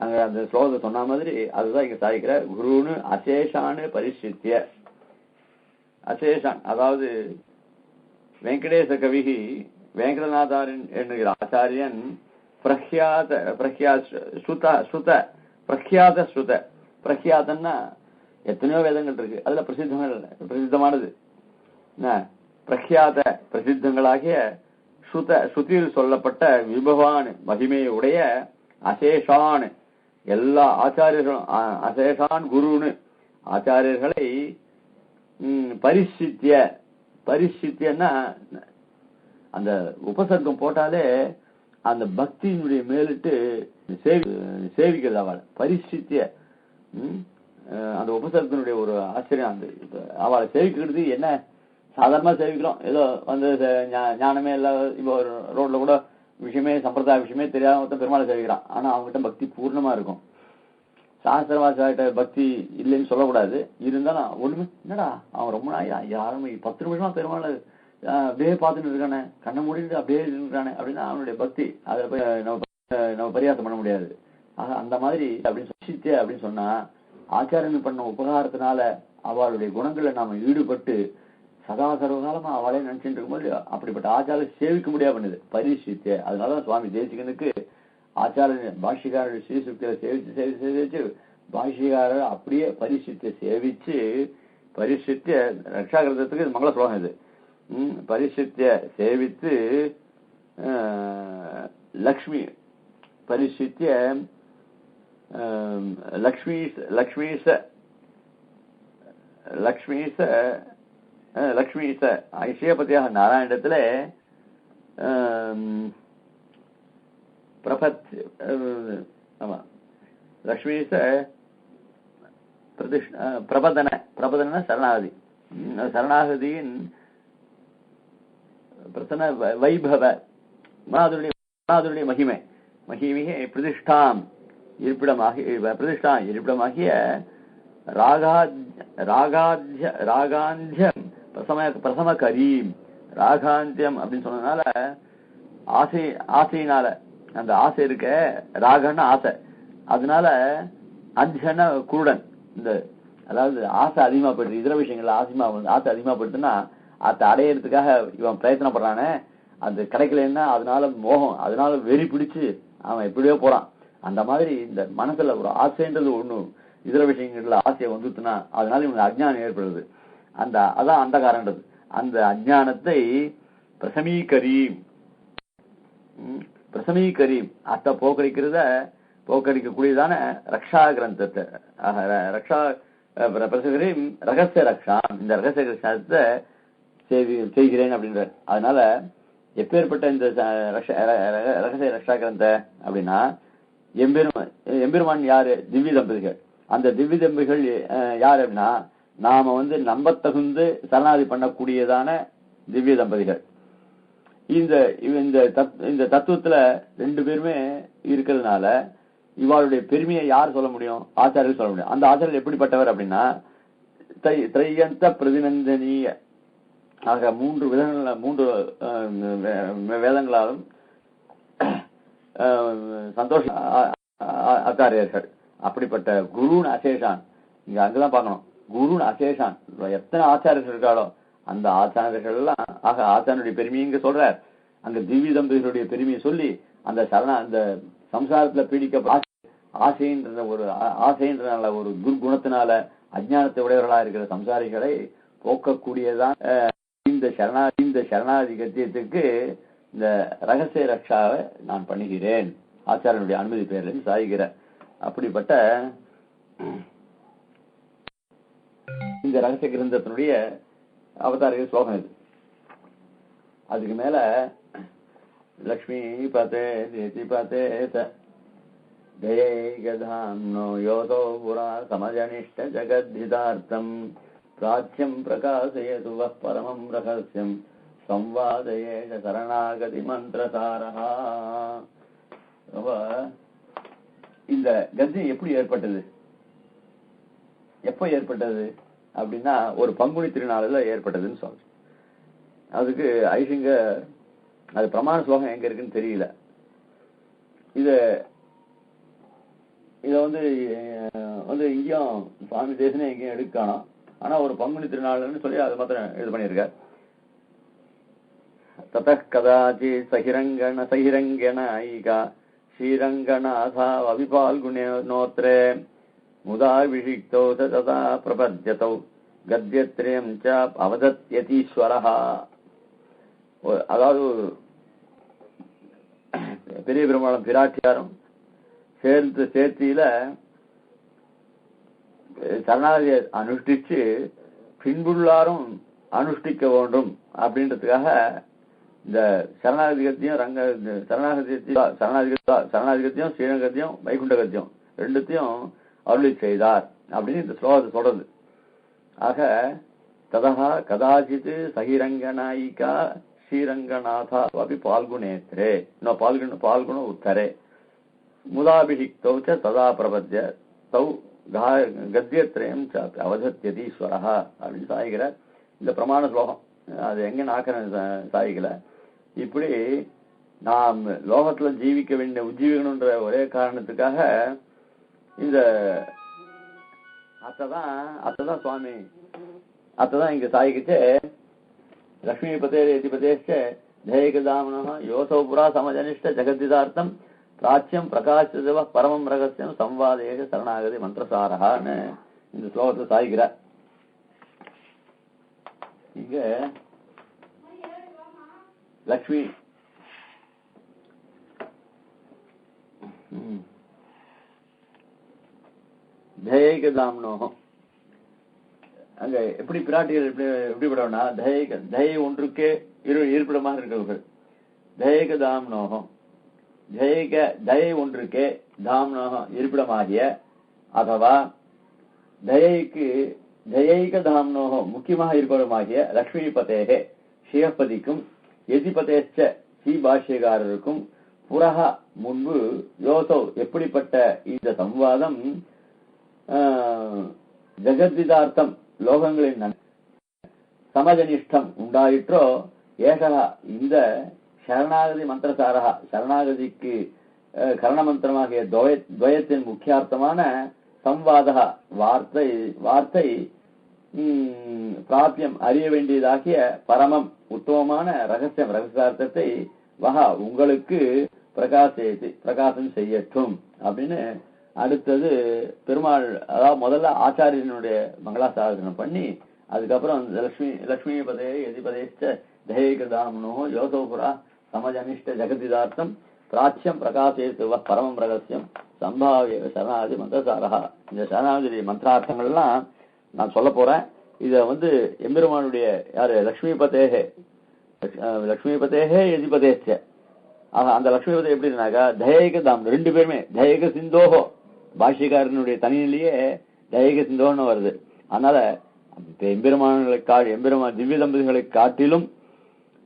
அங்க அந்த ஸ்லோகத்தை சொன்ன மாதிரி அதுதான் இங்க சாதிக்கிற. குருன்னு அசேஷான்னு பரிசித்திய, அசேஷான் அதாவது வெங்கடேச கவிகி வெங்கடநாதாரின் என்கிற ஆச்சாரியன் பிரக்யாதன்னா எத்தனையோ வேதங்கள் இருக்கு, அதுல பிரசித்தமானது பிரக்யாத பிரசித்தங்களாகிய ஸ்ருதியில் சொல்லப்பட்ட விபவான் மகிமையுடைய அசேஷான் எல்லா ஆச்சாரியர்களும் அசேஷான் குருன்னு ஆச்சாரியர்களை பரிசித்தியன்னா அந்த உபசர்க்கம் போட்டாலே அந்த பக்தியினுடைய மேலிட்டு சேவிக்கிறது அவளை பரிசித்திய. அந்த உபசர்க்கனுடைய ஒரு ஆச்சரியம். அந்த அவளை சேவிக்கிறது என்ன சாதாரணமா சேவிக்கிறோம், ஏதோ வந்து ஞானமே இல்ல, இப்போ ரோட்ல கூட விஷயமே சம்பிரதாய விஷயமே தெரியாத மொத்தம் பெருமாளை சேவிக்கிறான். ஆனா அவங்ககிட்ட பக்தி பூர்ணமா இருக்கும். சாஸ்திரவாசிட்ட பக்தி இல்லைன்னு சொல்லக்கூடாது. இருந்தாலும் ஒண்ணுமே என்னடா அவன் ரொம்ப நாள் யாரும் 10 நிமிஷமா பெருமாள் அப்படியே பார்த்துட்டு இருக்கானே, கண்ணை மூடிட்டு அப்படியே இருக்கானே அப்படின்னா அவனுடைய பக்தி. அதுல போய் நம்ம பரியாசம் பண்ண முடியாது. ஆக அந்த மாதிரி அப்படின்னு சொன்னா ஆச்சாரியன் பண்ண உபகாரத்தினால அவளுடைய குணங்களை நாம ஈடுபட்டு சதா சர்வகாலமா அவளே நினைச்சுட்டு இருக்கும்போது அப்படிப்பட்ட ஆச்சாரம் சேவிக்க முடியாது பண்ணுது பரிசித்திய. அதனாலதான் சுவாமி தேசிகனுக்கு ஆச்சாரியன் பாஷ்யக்காரருடைய ஸ்ரீசுக்தியில சேவிச்சு பாஷ்யக்காரர் அப்படியே பரிசித்திய சேவிச்சு பரிசித்திய ரக்ஷாகிருதத்துக்கு இது மங்கள ஸ்லோகம். இது பரிசித்திய சேவித்து லக்ஷ்மி பரிசித்திய லக்ஷ்மீச ஐஸ்வர்யபதியாக நாராயணத்துல பிரபத் ஆமா லக்ஷ்மி பிரபதன சரணாகதி. சரணாகதியின் பிரசன வைபவ மாதுடைய மகிமையை பிரதிஷ்டாம் இருப்பிடமாகிய ராகாந்தியம் பிரசம கரீம். ராகாந்தியம் அப்படின்னு சொன்னதுனால ஆசையினால, அந்த ஆசை இருக்க, ராகன்னா ஆசை, அதனால அஞ்சன குருடன். இந்த அதாவது ஆசை அதிகமா போயிடுது, இதர விஷயங்கள்ல ஆசை அதிகமா போயிடுதுன்னா அதை அடையறதுக்காக இவன் பிரயத்தனப்படுறானே, அது கிடைக்கலன்னா அதனால மோகம், அதனால வெறி பிடிச்சு அவன் எப்படியோ போறான். அந்த மாதிரி இந்த மனசுல ஒரு ஆசைன்றது ஒண்ணு இதர விஷயங்கள்ல ஆசையை வந்துட்டுனா அதனால இவனுக்கு அஜ்ஞானம் ஏற்படுது. அதான் அந்த காரணது. அந்த அஜ்ஞானத்தை பிரசமீகரீம் அத்தை போக்கடிக்கக்கூடியதான ரக்ஷா கிரந்தத்தை ரகசிய ரக்ஷாம், இந்த ரகசிய ரக்ஷாத்தை செய்கிறேன் அப்படின்றார். அதனால எப்பேற்பட்ட இந்த ரகசிய ரக்ஷா கிரந்த அப்படின்னா எம்பெருமான் யாரு? திவ்ய தம்பதிகள். அந்த திவ்ய தம்பதிகள் யாரு அப்படின்னா நாம நம்பத்தகுந்து சரணாதி பண்ணக்கூடியதான திவ்ய தம்பதிகள். இந்த தத்துவத்துல ரெண்டு பேருமே இருக்கிறதுனால இவாளுடைய பெருமையை யார் சொல்ல முடியும்? ஆச்சாரியர்கள் சொல்ல முடியும். அந்த ஆச்சாரியர் எப்படிப்பட்டவர் அப்படின்னா திரையந்த பிரதிநந்தனீய ஆக மூன்று வேதங்களாலும் சந்தோஷ ஆச்சாரியர்கள். அப்படிப்பட்ட குருன் அசேஷான், இங்க அங்கதான் பார்க்கணும், குருன் அசேஷான். எத்தனை ஆச்சாரியர்கள் இருக்காளோ அந்த ஆச்சாரியர்கள் எல்லாம் ஆக ஆச்சாரியனுடைய பெருமையை இங்க சொல்றார். அங்க திவ்ய தம்பதிகளுடைய பெருமையை சொல்லி அந்த சம்சாரத்துல பீடிக்க ஆசைன்ற ஒரு துர்குணத்தினால அஜ்ஞானத்தை உடையவர்களா இருக்கிற சம்சாரிகளை போக்கக்கூடியதான் இந்த சரணாதி கத்தியத்துக்கு இந்த ரகசிய ரக்ஷாவை நான் பண்ணுகிறேன் ஆச்சாரனுடைய அனுமதி பெயரில் சாய்கிற. அப்படிப்பட்ட இந்த ரகசிய கிரந்தத்தினுடைய அவதாரிக ஸ்லோகம் இது. அதுக்கு மேல லக்ஷ்மி பதே தேதி பதே தயைகதாம்னோ யோதோ புரா சமஜனிஷ்ட ஜகத்ஹிதார்த்தம் பிராச்சியம் பிரகாசயது வः பரமம் ரகசியம் சம்வாதயேஷ சரணாகதி மந்திரசாரஹா. இந்த கத்தியம் எப்படி ஏற்பட்டது, எப்ப ஏற்பட்டது அப்படின்னா ஒரு பங்குனி திருநாளில் ஏற்பட்டதுன்னு சொல்றேன். அதுக்கு ஐஷிங்க அது பிரமாண ஸ்லோகம் எங்க இருக்குன்னு தெரியல. இத இங்கேயும் சுவாமி தேசனே எங்கேயும் எடுக்கணும். ஆனா ஒரு பங்குனி திருநாள்னு சொல்லி அது மாத்திரம் இது பண்ணிருக்க. ததः கதாச்சி சகிரங்கண ஐகா ஸ்ரீரங்கநாதா அவிபால்குணோத்ரே முதாபிஷிக்தோ ததா பிரபத்யதௌ கத்யத்ரயம் ச அவதத்யதீஸ்வரஹ. அதாவது பெரிய பெருமாளும் பிராட்டியாரும் சேர்த்தியில சரணாகதியை அனுஷ்டிச்சு பின்புள்ளாரும் அனுஷ்டிக்க வேண்டும் அப்படின்றதுக்காக இந்த சரணாதிகத்தையும் ஸ்ரீரங்கத்தையும் வைகுண்டகத்தையும் ரெண்டுத்தையும் அருளி செய்தார் அப்படின்னு இந்த ஸ்லோகத்தை சொல்றது. ஆக ததா கதாச்சித் சகிரங்கநாயிகா ஸ்ரீரங்கநாதா அபி பால்குணேத்ரே பால்குண உத்தரே முதாபிஷிக்தௌ ச ததா பிரபத்ய தௌ கத்யத்ரயம் அவதத்யதீஸ்வரஹ அப்படின்னு சாய்கிறார் இந்த பிரமாண ஸ்லோகம். அது எங்க நாக்கன சாய்க்கல. இப்படி நாம் லோகத்துல ஜீவிக்க வேண்டிய உஜ்ஜீவிக்கணும்ன்ற ஒரே காரணத்துக்காக இந்த அத்ததான் சுவாமி அத்ததான் இங்க சாய்க்கிச்சு. லக்ஷ்மி பதேஷ ஜெயகதாமன யோசோ புரா சமஜனிஷ்ட ஜெகதிதார்த்தம் பிராச்சியம் பிரகாசிதவ பரமம் ரகசியம் சம்வாதேஷ சரணாகதி மந்திரசாரஹான்னு இந்த ஸ்லோகத்தை சாய்கிறார். இங்க லக்ஷ்மி தயைகதாம்னோகம் அங்க எப்படி பிராட்டிகள் எப்படிப்படனா தயை ஒன்றுக்கே இருப்பிடமாக இருக்கிறவர்கள். தயைகதாம்னோகம் தயை ஒன்றுக்கே தாம்னோக இருப்பிடமாகிய அथवा தயைக தாம்னோக முக்கியமாக இருப்பிடமாகிய லக்ஷ்மிபதேகே ஸ்ரீஹப்பதிக்கும் யதிபதேச்ச ஸ்ரீ பாஷ்யகாரருக்கும் புறக முன்பு யோசோ எப்படிப்பட்ட இந்த சம்வாதம் ஜெகத்விதார்த்தம் லோகங்களின் சமஜனிஷ்டம் உண்டாயிற்றோ ஏஷக இந்த சரணாகதி மந்திரசாரக சரணாகதிக்கு கரண மந்திரமாகிய துவயத்தின் முக்கியார்த்தமான சம்வாத வார்த்தை பிராபியம் அறிய வேண்டியதாகிய பரமம் உத்தமமான ரகசியார்த்தத்தை வகா உங்களுக்கு பிரகாசம் செய்யட்டும் அப்படின்னு அடுத்தது பெருமாள், அதாவது முதல்ல ஆச்சாரியனுடைய மங்களாசாசனம் பண்ணி அதுக்கப்புறம் லக்ஷ்மிபதே யதிபதேச்ச தயேகதாம்னோ யோசோபுரா சமஜனிஷ்ட ஜெகதிதார்த்தம் பிராச்சியம் பிரகாசேத்து பரமம் ரகசியம் சம்பாவிய சரணாகதி மந்திரசாரா. இந்த சரணாகதி மந்திரார்த்தங்கள்லாம் நான் சொல்ல போறேன். இத எம்பெருமானுடைய யாரு லக்ஷ்மிபதேகே யதிபதேச்ச அந்த லக்ஷ்மிபதே எப்படின்னாக்கா தயேகதாம் ரெண்டு பேருமே தயேக சிந்தோகோ பாஷ்யக்காரனுடைய தனியிலேயே தயேக சிந்தோன்னு வருது. அதனால எம்பெருமான் திவ்ய தம்பதிகளை காட்டிலும்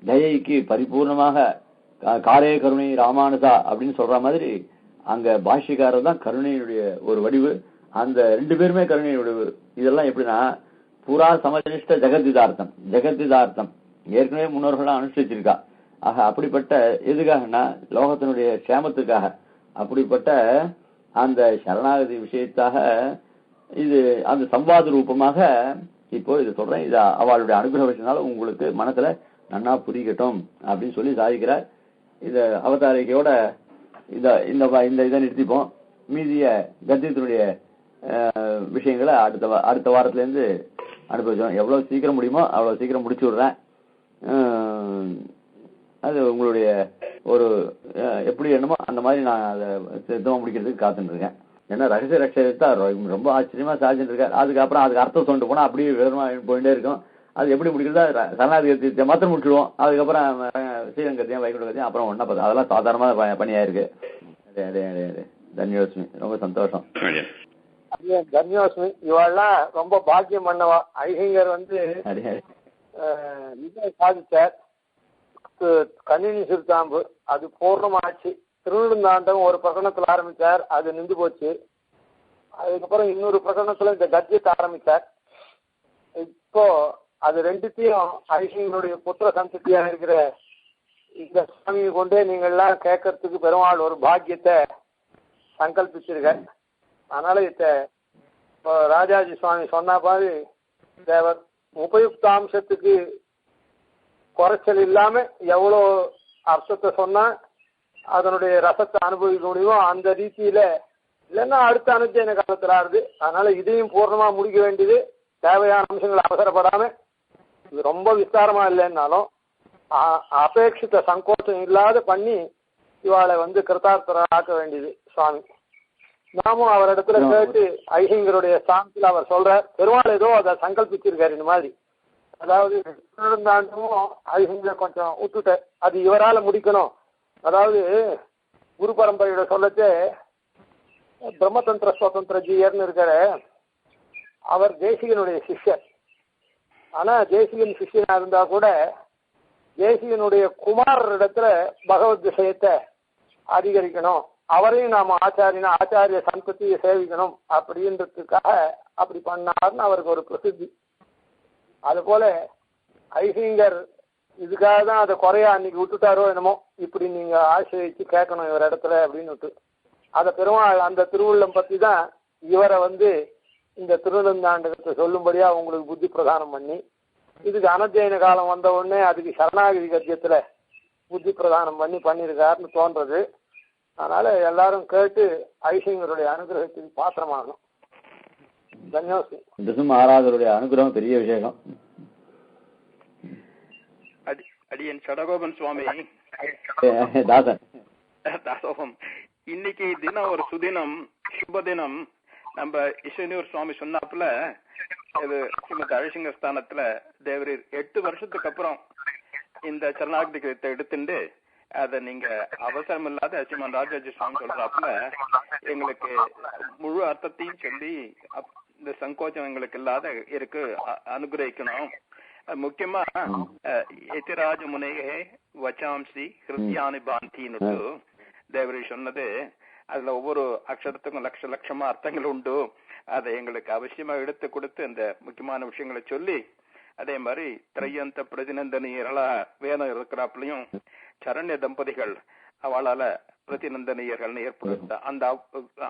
தயைக்கு பரிபூர்ணமாக காரே கருணை ராமானுசா அப்படின்னு சொல்ற மாதிரி அங்க பாஷ்யக்காரர் தான் கருணையுடைய ஒரு வடிவு. அந்த ரெண்டு பேருமே கருணை வடிவு. இதெல்லாம் எப்படின்னா புறா சமஜனிஷ்ட ஜெகத்விதார்த்தம் ஏற்கனவே முன்னோர்கள்லாம் அனுஷ்டிச்சிருக்கா. ஆக அப்படிப்பட்ட எதுக்காகனா லோகத்தினுடைய சேமத்துக்காக அப்படிப்பட்ட அந்த சரணாகதி விஷயத்தாக இது அந்த சம்வாத ரூபமாக இப்போ இது சொல்றேன். இது அவளுடைய அனுகிரக விஷயத்தினால உங்களுக்கு மனசுல நன்னா புரியட்டும் அப்படின்னு சொல்லி சாதிக்கிறார். இத அவதாரிக்கையோட இந்த இதை நிறுத்திப்போம். மீதிய கத்தியத்தினுடைய விஷயங்களை அடுத்த வாரத்துல இருந்து அனுபவிச்சோம். எவ்வளவு சீக்கிரம் முடியுமோ அவ்வளவு சீக்கிரம் முடிச்சு விடுறேன். அது உங்களுடைய ஒரு எப்படி என்னமோ அந்த மாதிரி நான் அதை சித்தமா முடிக்கிறதுக்கு காத்துட்டு இருக்கேன். ஏன்னா ரகசிய ரட்சத்தை ரொம்ப ஆச்சரியமா சாதிச்சுட்டு இருக்காரு. அதுக்கப்புறம் அதுக்கு அர்த்தம் சொல்லிட்டு போனா அப்படியே விவரமா போயிட்டே இருக்கும். அது எப்படி முடிக்கிறதா சரணாகதி மாத்திரம் முடிச்சிடுவோம். அதுக்கப்புறம் ஸ்ரீரங்கத்தையும் வைகுண்டத்தையும் அப்புறம் ஒன்னா பார்த்து அதெல்லாம் சாதாரணமா பணியா இருக்கு. தன்யோஸ்மி, ரொம்ப சந்தோஷம். தன்யோஸ்மி, இவெல்லாம் ரொம்ப பாக்கியம் பண்ணவா. ஐஹிங்கர் சாதிச்சார் கணினி சிறுத்தாம்பு, அது பூர்ணமாச்சு. திருநெடுந்தாண்டம் ஒரு பிரகடனத்துல ஆரம்பிச்சார், அது நின்று போச்சு. அதுக்கப்புறம் இன்னொரு பிரகடனத்துல இந்த கத்தியத்தை ஆரம்பிச்சார். இப்போ அது ரெண்டுத்தையும் ஐஹிங்கருடைய புத்திர சந்ததியா இருக்கிற இந்த சுவாமியை கொண்டே நீங்கள்லாம் கேட்கறதுக்கு பெருமாள் ஒரு பாக்கியத்தை சங்கல்பிச்சிருக்க. அதனால இப்போ ராஜாஜி சுவாமி சொன்ன மாதிரி தேவர் உபயுக்தாம்சத்துக்கு குறைச்சல் இல்லாம எவ்வளோ அர்த்தத்தை சொன்னா அதனுடைய ரசத்தை அனுபவிக்க முடியுமோ அந்த ரீதியில, இல்லைன்னா அடுத்த அனுஜன காலத்துல ஆறுது. அதனால இதையும் பூர்ணமா முடிக்க வேண்டியது. தேவையான அம்சங்கள் அவசரப்படாம, இது ரொம்ப விஸ்தாரமா இல்லைன்னாலும் அபேட்சித்த சங்கோச்சம் இல்லாத பண்ணி இவாளை கிருத்தார்த்தராக்க வேண்டியது சுவாமி. நாமும் அவரிடத்துல கேட்டு ஐஹிங்கருடைய ஸ்தானத்துல அவர் சொல்றார். பெருமாள் ஏதோ அதை சங்கல்பிச்சிருக்காரு இந்த மாதிரி. அதாவது திருநெடுந்தாண்டமும் ஐஹிங்கரை கொஞ்சம் விட்டுட்ட, அது இவரால முடிக்கணும். அதாவது குரு பரம்பரையோட சொல்லச்சே பிரம்மதந்திர சுதந்திர ஜீயர்னு இருக்கிற அவர் தேசிகனுடைய சிஷ்யர். ஆனா தேசிகன் சிஷ்யனா இருந்தா கூட தேசிகனுடைய குமாரரிடத்துல பகவத் விஷயத்தை அதிகரிக்கணும், அவரையும் நாம ஆச்சாரிய சம்பத்தியை சேவிக்கணும் அப்படின்றதுக்காக அப்படி பண்ணாருன்னு அவருக்கு ஒரு பிரசித்தி. அது போல ஐஹிங்கர் இதுக்காக தான் அதை குறையா அன்னைக்கு விட்டுட்டாரோ என்னமோ, இப்படி நீங்க ஆசிரியச்சு கேட்கணும் இவர் இடத்துல அப்படின்னு. அதை பெருமாள் அந்த திருவுள்ளம் பத்தி தான் இவரை இந்த திருநெடுந்தாண்டகத்தை சொல்லும்படியா உங்களுக்கு புத்தி பிரதானம் பண்ணி, இதுக்கு அனத்தியன காலம் வந்த உடனே அதுக்கு சரணாகதி கத்தியத்துல புத்தி பிரதானம் பண்ணியிருக்காருன்னு தோன்றது. அதனால எல்லாரும் கேட்டு ஐஹிங்கருடைய அனுகிரகத்துக்கு பாத்திரமாகணும். மகாராஜருடைய அனுகிரகம் பெரிய விசேஷம். அடியன் சடகோபன் சுவாமி தாசோகம். இன்னைக்கு தினம் ஒரு சுதினம், சுப தினம். நம்ம ஈஸ்வரூர் சுவாமி சொன்னாப்புல இது ஸ்ரீமத் அழிசிங்க ஸ்தானத்துல தேவரீர் 8 வருஷத்துக்கு அப்புறம் இந்த சரணாகதி எடுத்துட்டு அத நீங்க அவசரம் இல்லாத ஸ்ரீமன் ராஜாஜி சுவாமி சொல்றாப்புல எங்களுக்கு முழு அர்த்தத்தையும் சொல்லி இந்த சங்கோச்சம் எங்களுக்கு இல்லாத இருக்கு அனுகிரகிக்கணும். முக்கியமா எதிராஜ முனையே வச்சாம்சி ஹிருத்யானி பாந்தின்னு தேவரி சொன்னது, அதுல ஒவ்வொரு அக்ஷரத்துக்கும் லட்ச லட்சமா அர்த்தங்கள் உண்டு. அதை எங்களுக்கு அவசியமா எடுத்து கொடுத்து அந்த முக்கியமான விஷயங்களை சொல்லி, அதே மாதிரி திரையந்த பிரதிநந்தனியர்களா வேதம் இருக்கிறாப்புலையும் சரண்ய தம்பதிகள் அவளால பிரதிநந்தனியர்கள் ஏற்படுத்த அந்த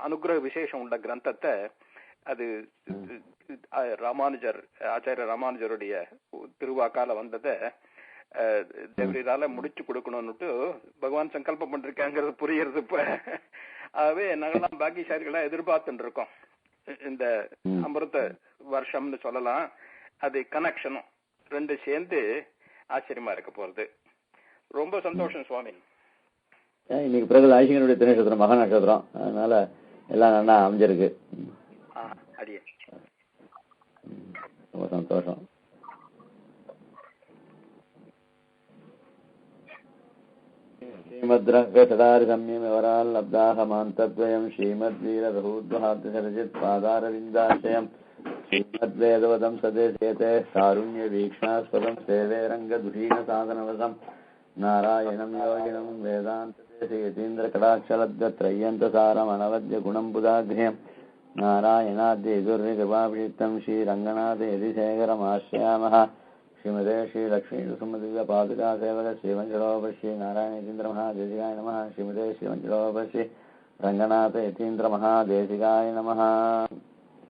அனுகிரக விசேஷம் உள்ள கிரந்தத்தை அது ராமானுஜர் ஆச்சாரிய ராமானுஜருடைய திருவாக்கால வந்ததை தேவரியால முடிச்சு கொடுக்கணும்னுட்டு பகவான் சங்கல்பம் பண்ணிருக்காங்கிறது புரியுறது. இப்ப ஆகவே நாங்கெல்லாம் பாக்கியசாலிகளா எதிர்பார்த்துட்டு இருக்கோம் இந்த அமிர்த வருஷம்னு சொல்லலாம். அது கனெக்ஷனும் ரெண்டு சேர்ந்து ஆச்சரியமா இருக்க போறது. ரொம்ப சந்தோஷம் சுவாமி. இன்னைக்கு பிறகு ஐசிங்கனுடைய திரு நட்சத்திரம் மகா நட்சத்திரம், அதனால எல்லாம் நல்லா அமைஞ்சிருக்கு. அடியே ரொம்ப சந்தோஷம். ஸ்ரீமத்ரங்கடாரி சம்யம் விவரால் லப்தாக மாந்தத்வயம் ஸ்ரீமத்வீரபூத்வஹாத்யசரஜித் பாதாரவிந்தாசயம் ஸ்ரீமத்வேதவதம் சதேசேதே காருண்ய வீக்ஷணாஸ்பதம் சேவே ரங்கதுஷீன சாதனவசம் நாராயணம் யோகினம் வேதாந்தேசீந்திர கடாட்சலத்வத்ரய்யந்தசாரம் அனவத்ய குணம் புதாக்ரியம் நாராயணாத்யதுர்நிகிருபாபிஷித்தம் ஸ்ரீரங்கநாதயதிசேகரமாஸ்யாமः श्रीमते श्रीलक्ष्मी सुमदिव्य पादुका सेवक श्रीमंजलोपश्री नारायण यतीन्द्र महादेशिकाय नमः. श्रीमते श्रीमंजलोपश्री रंगनाथ यतीन्द्र महादेशिकाय नमः.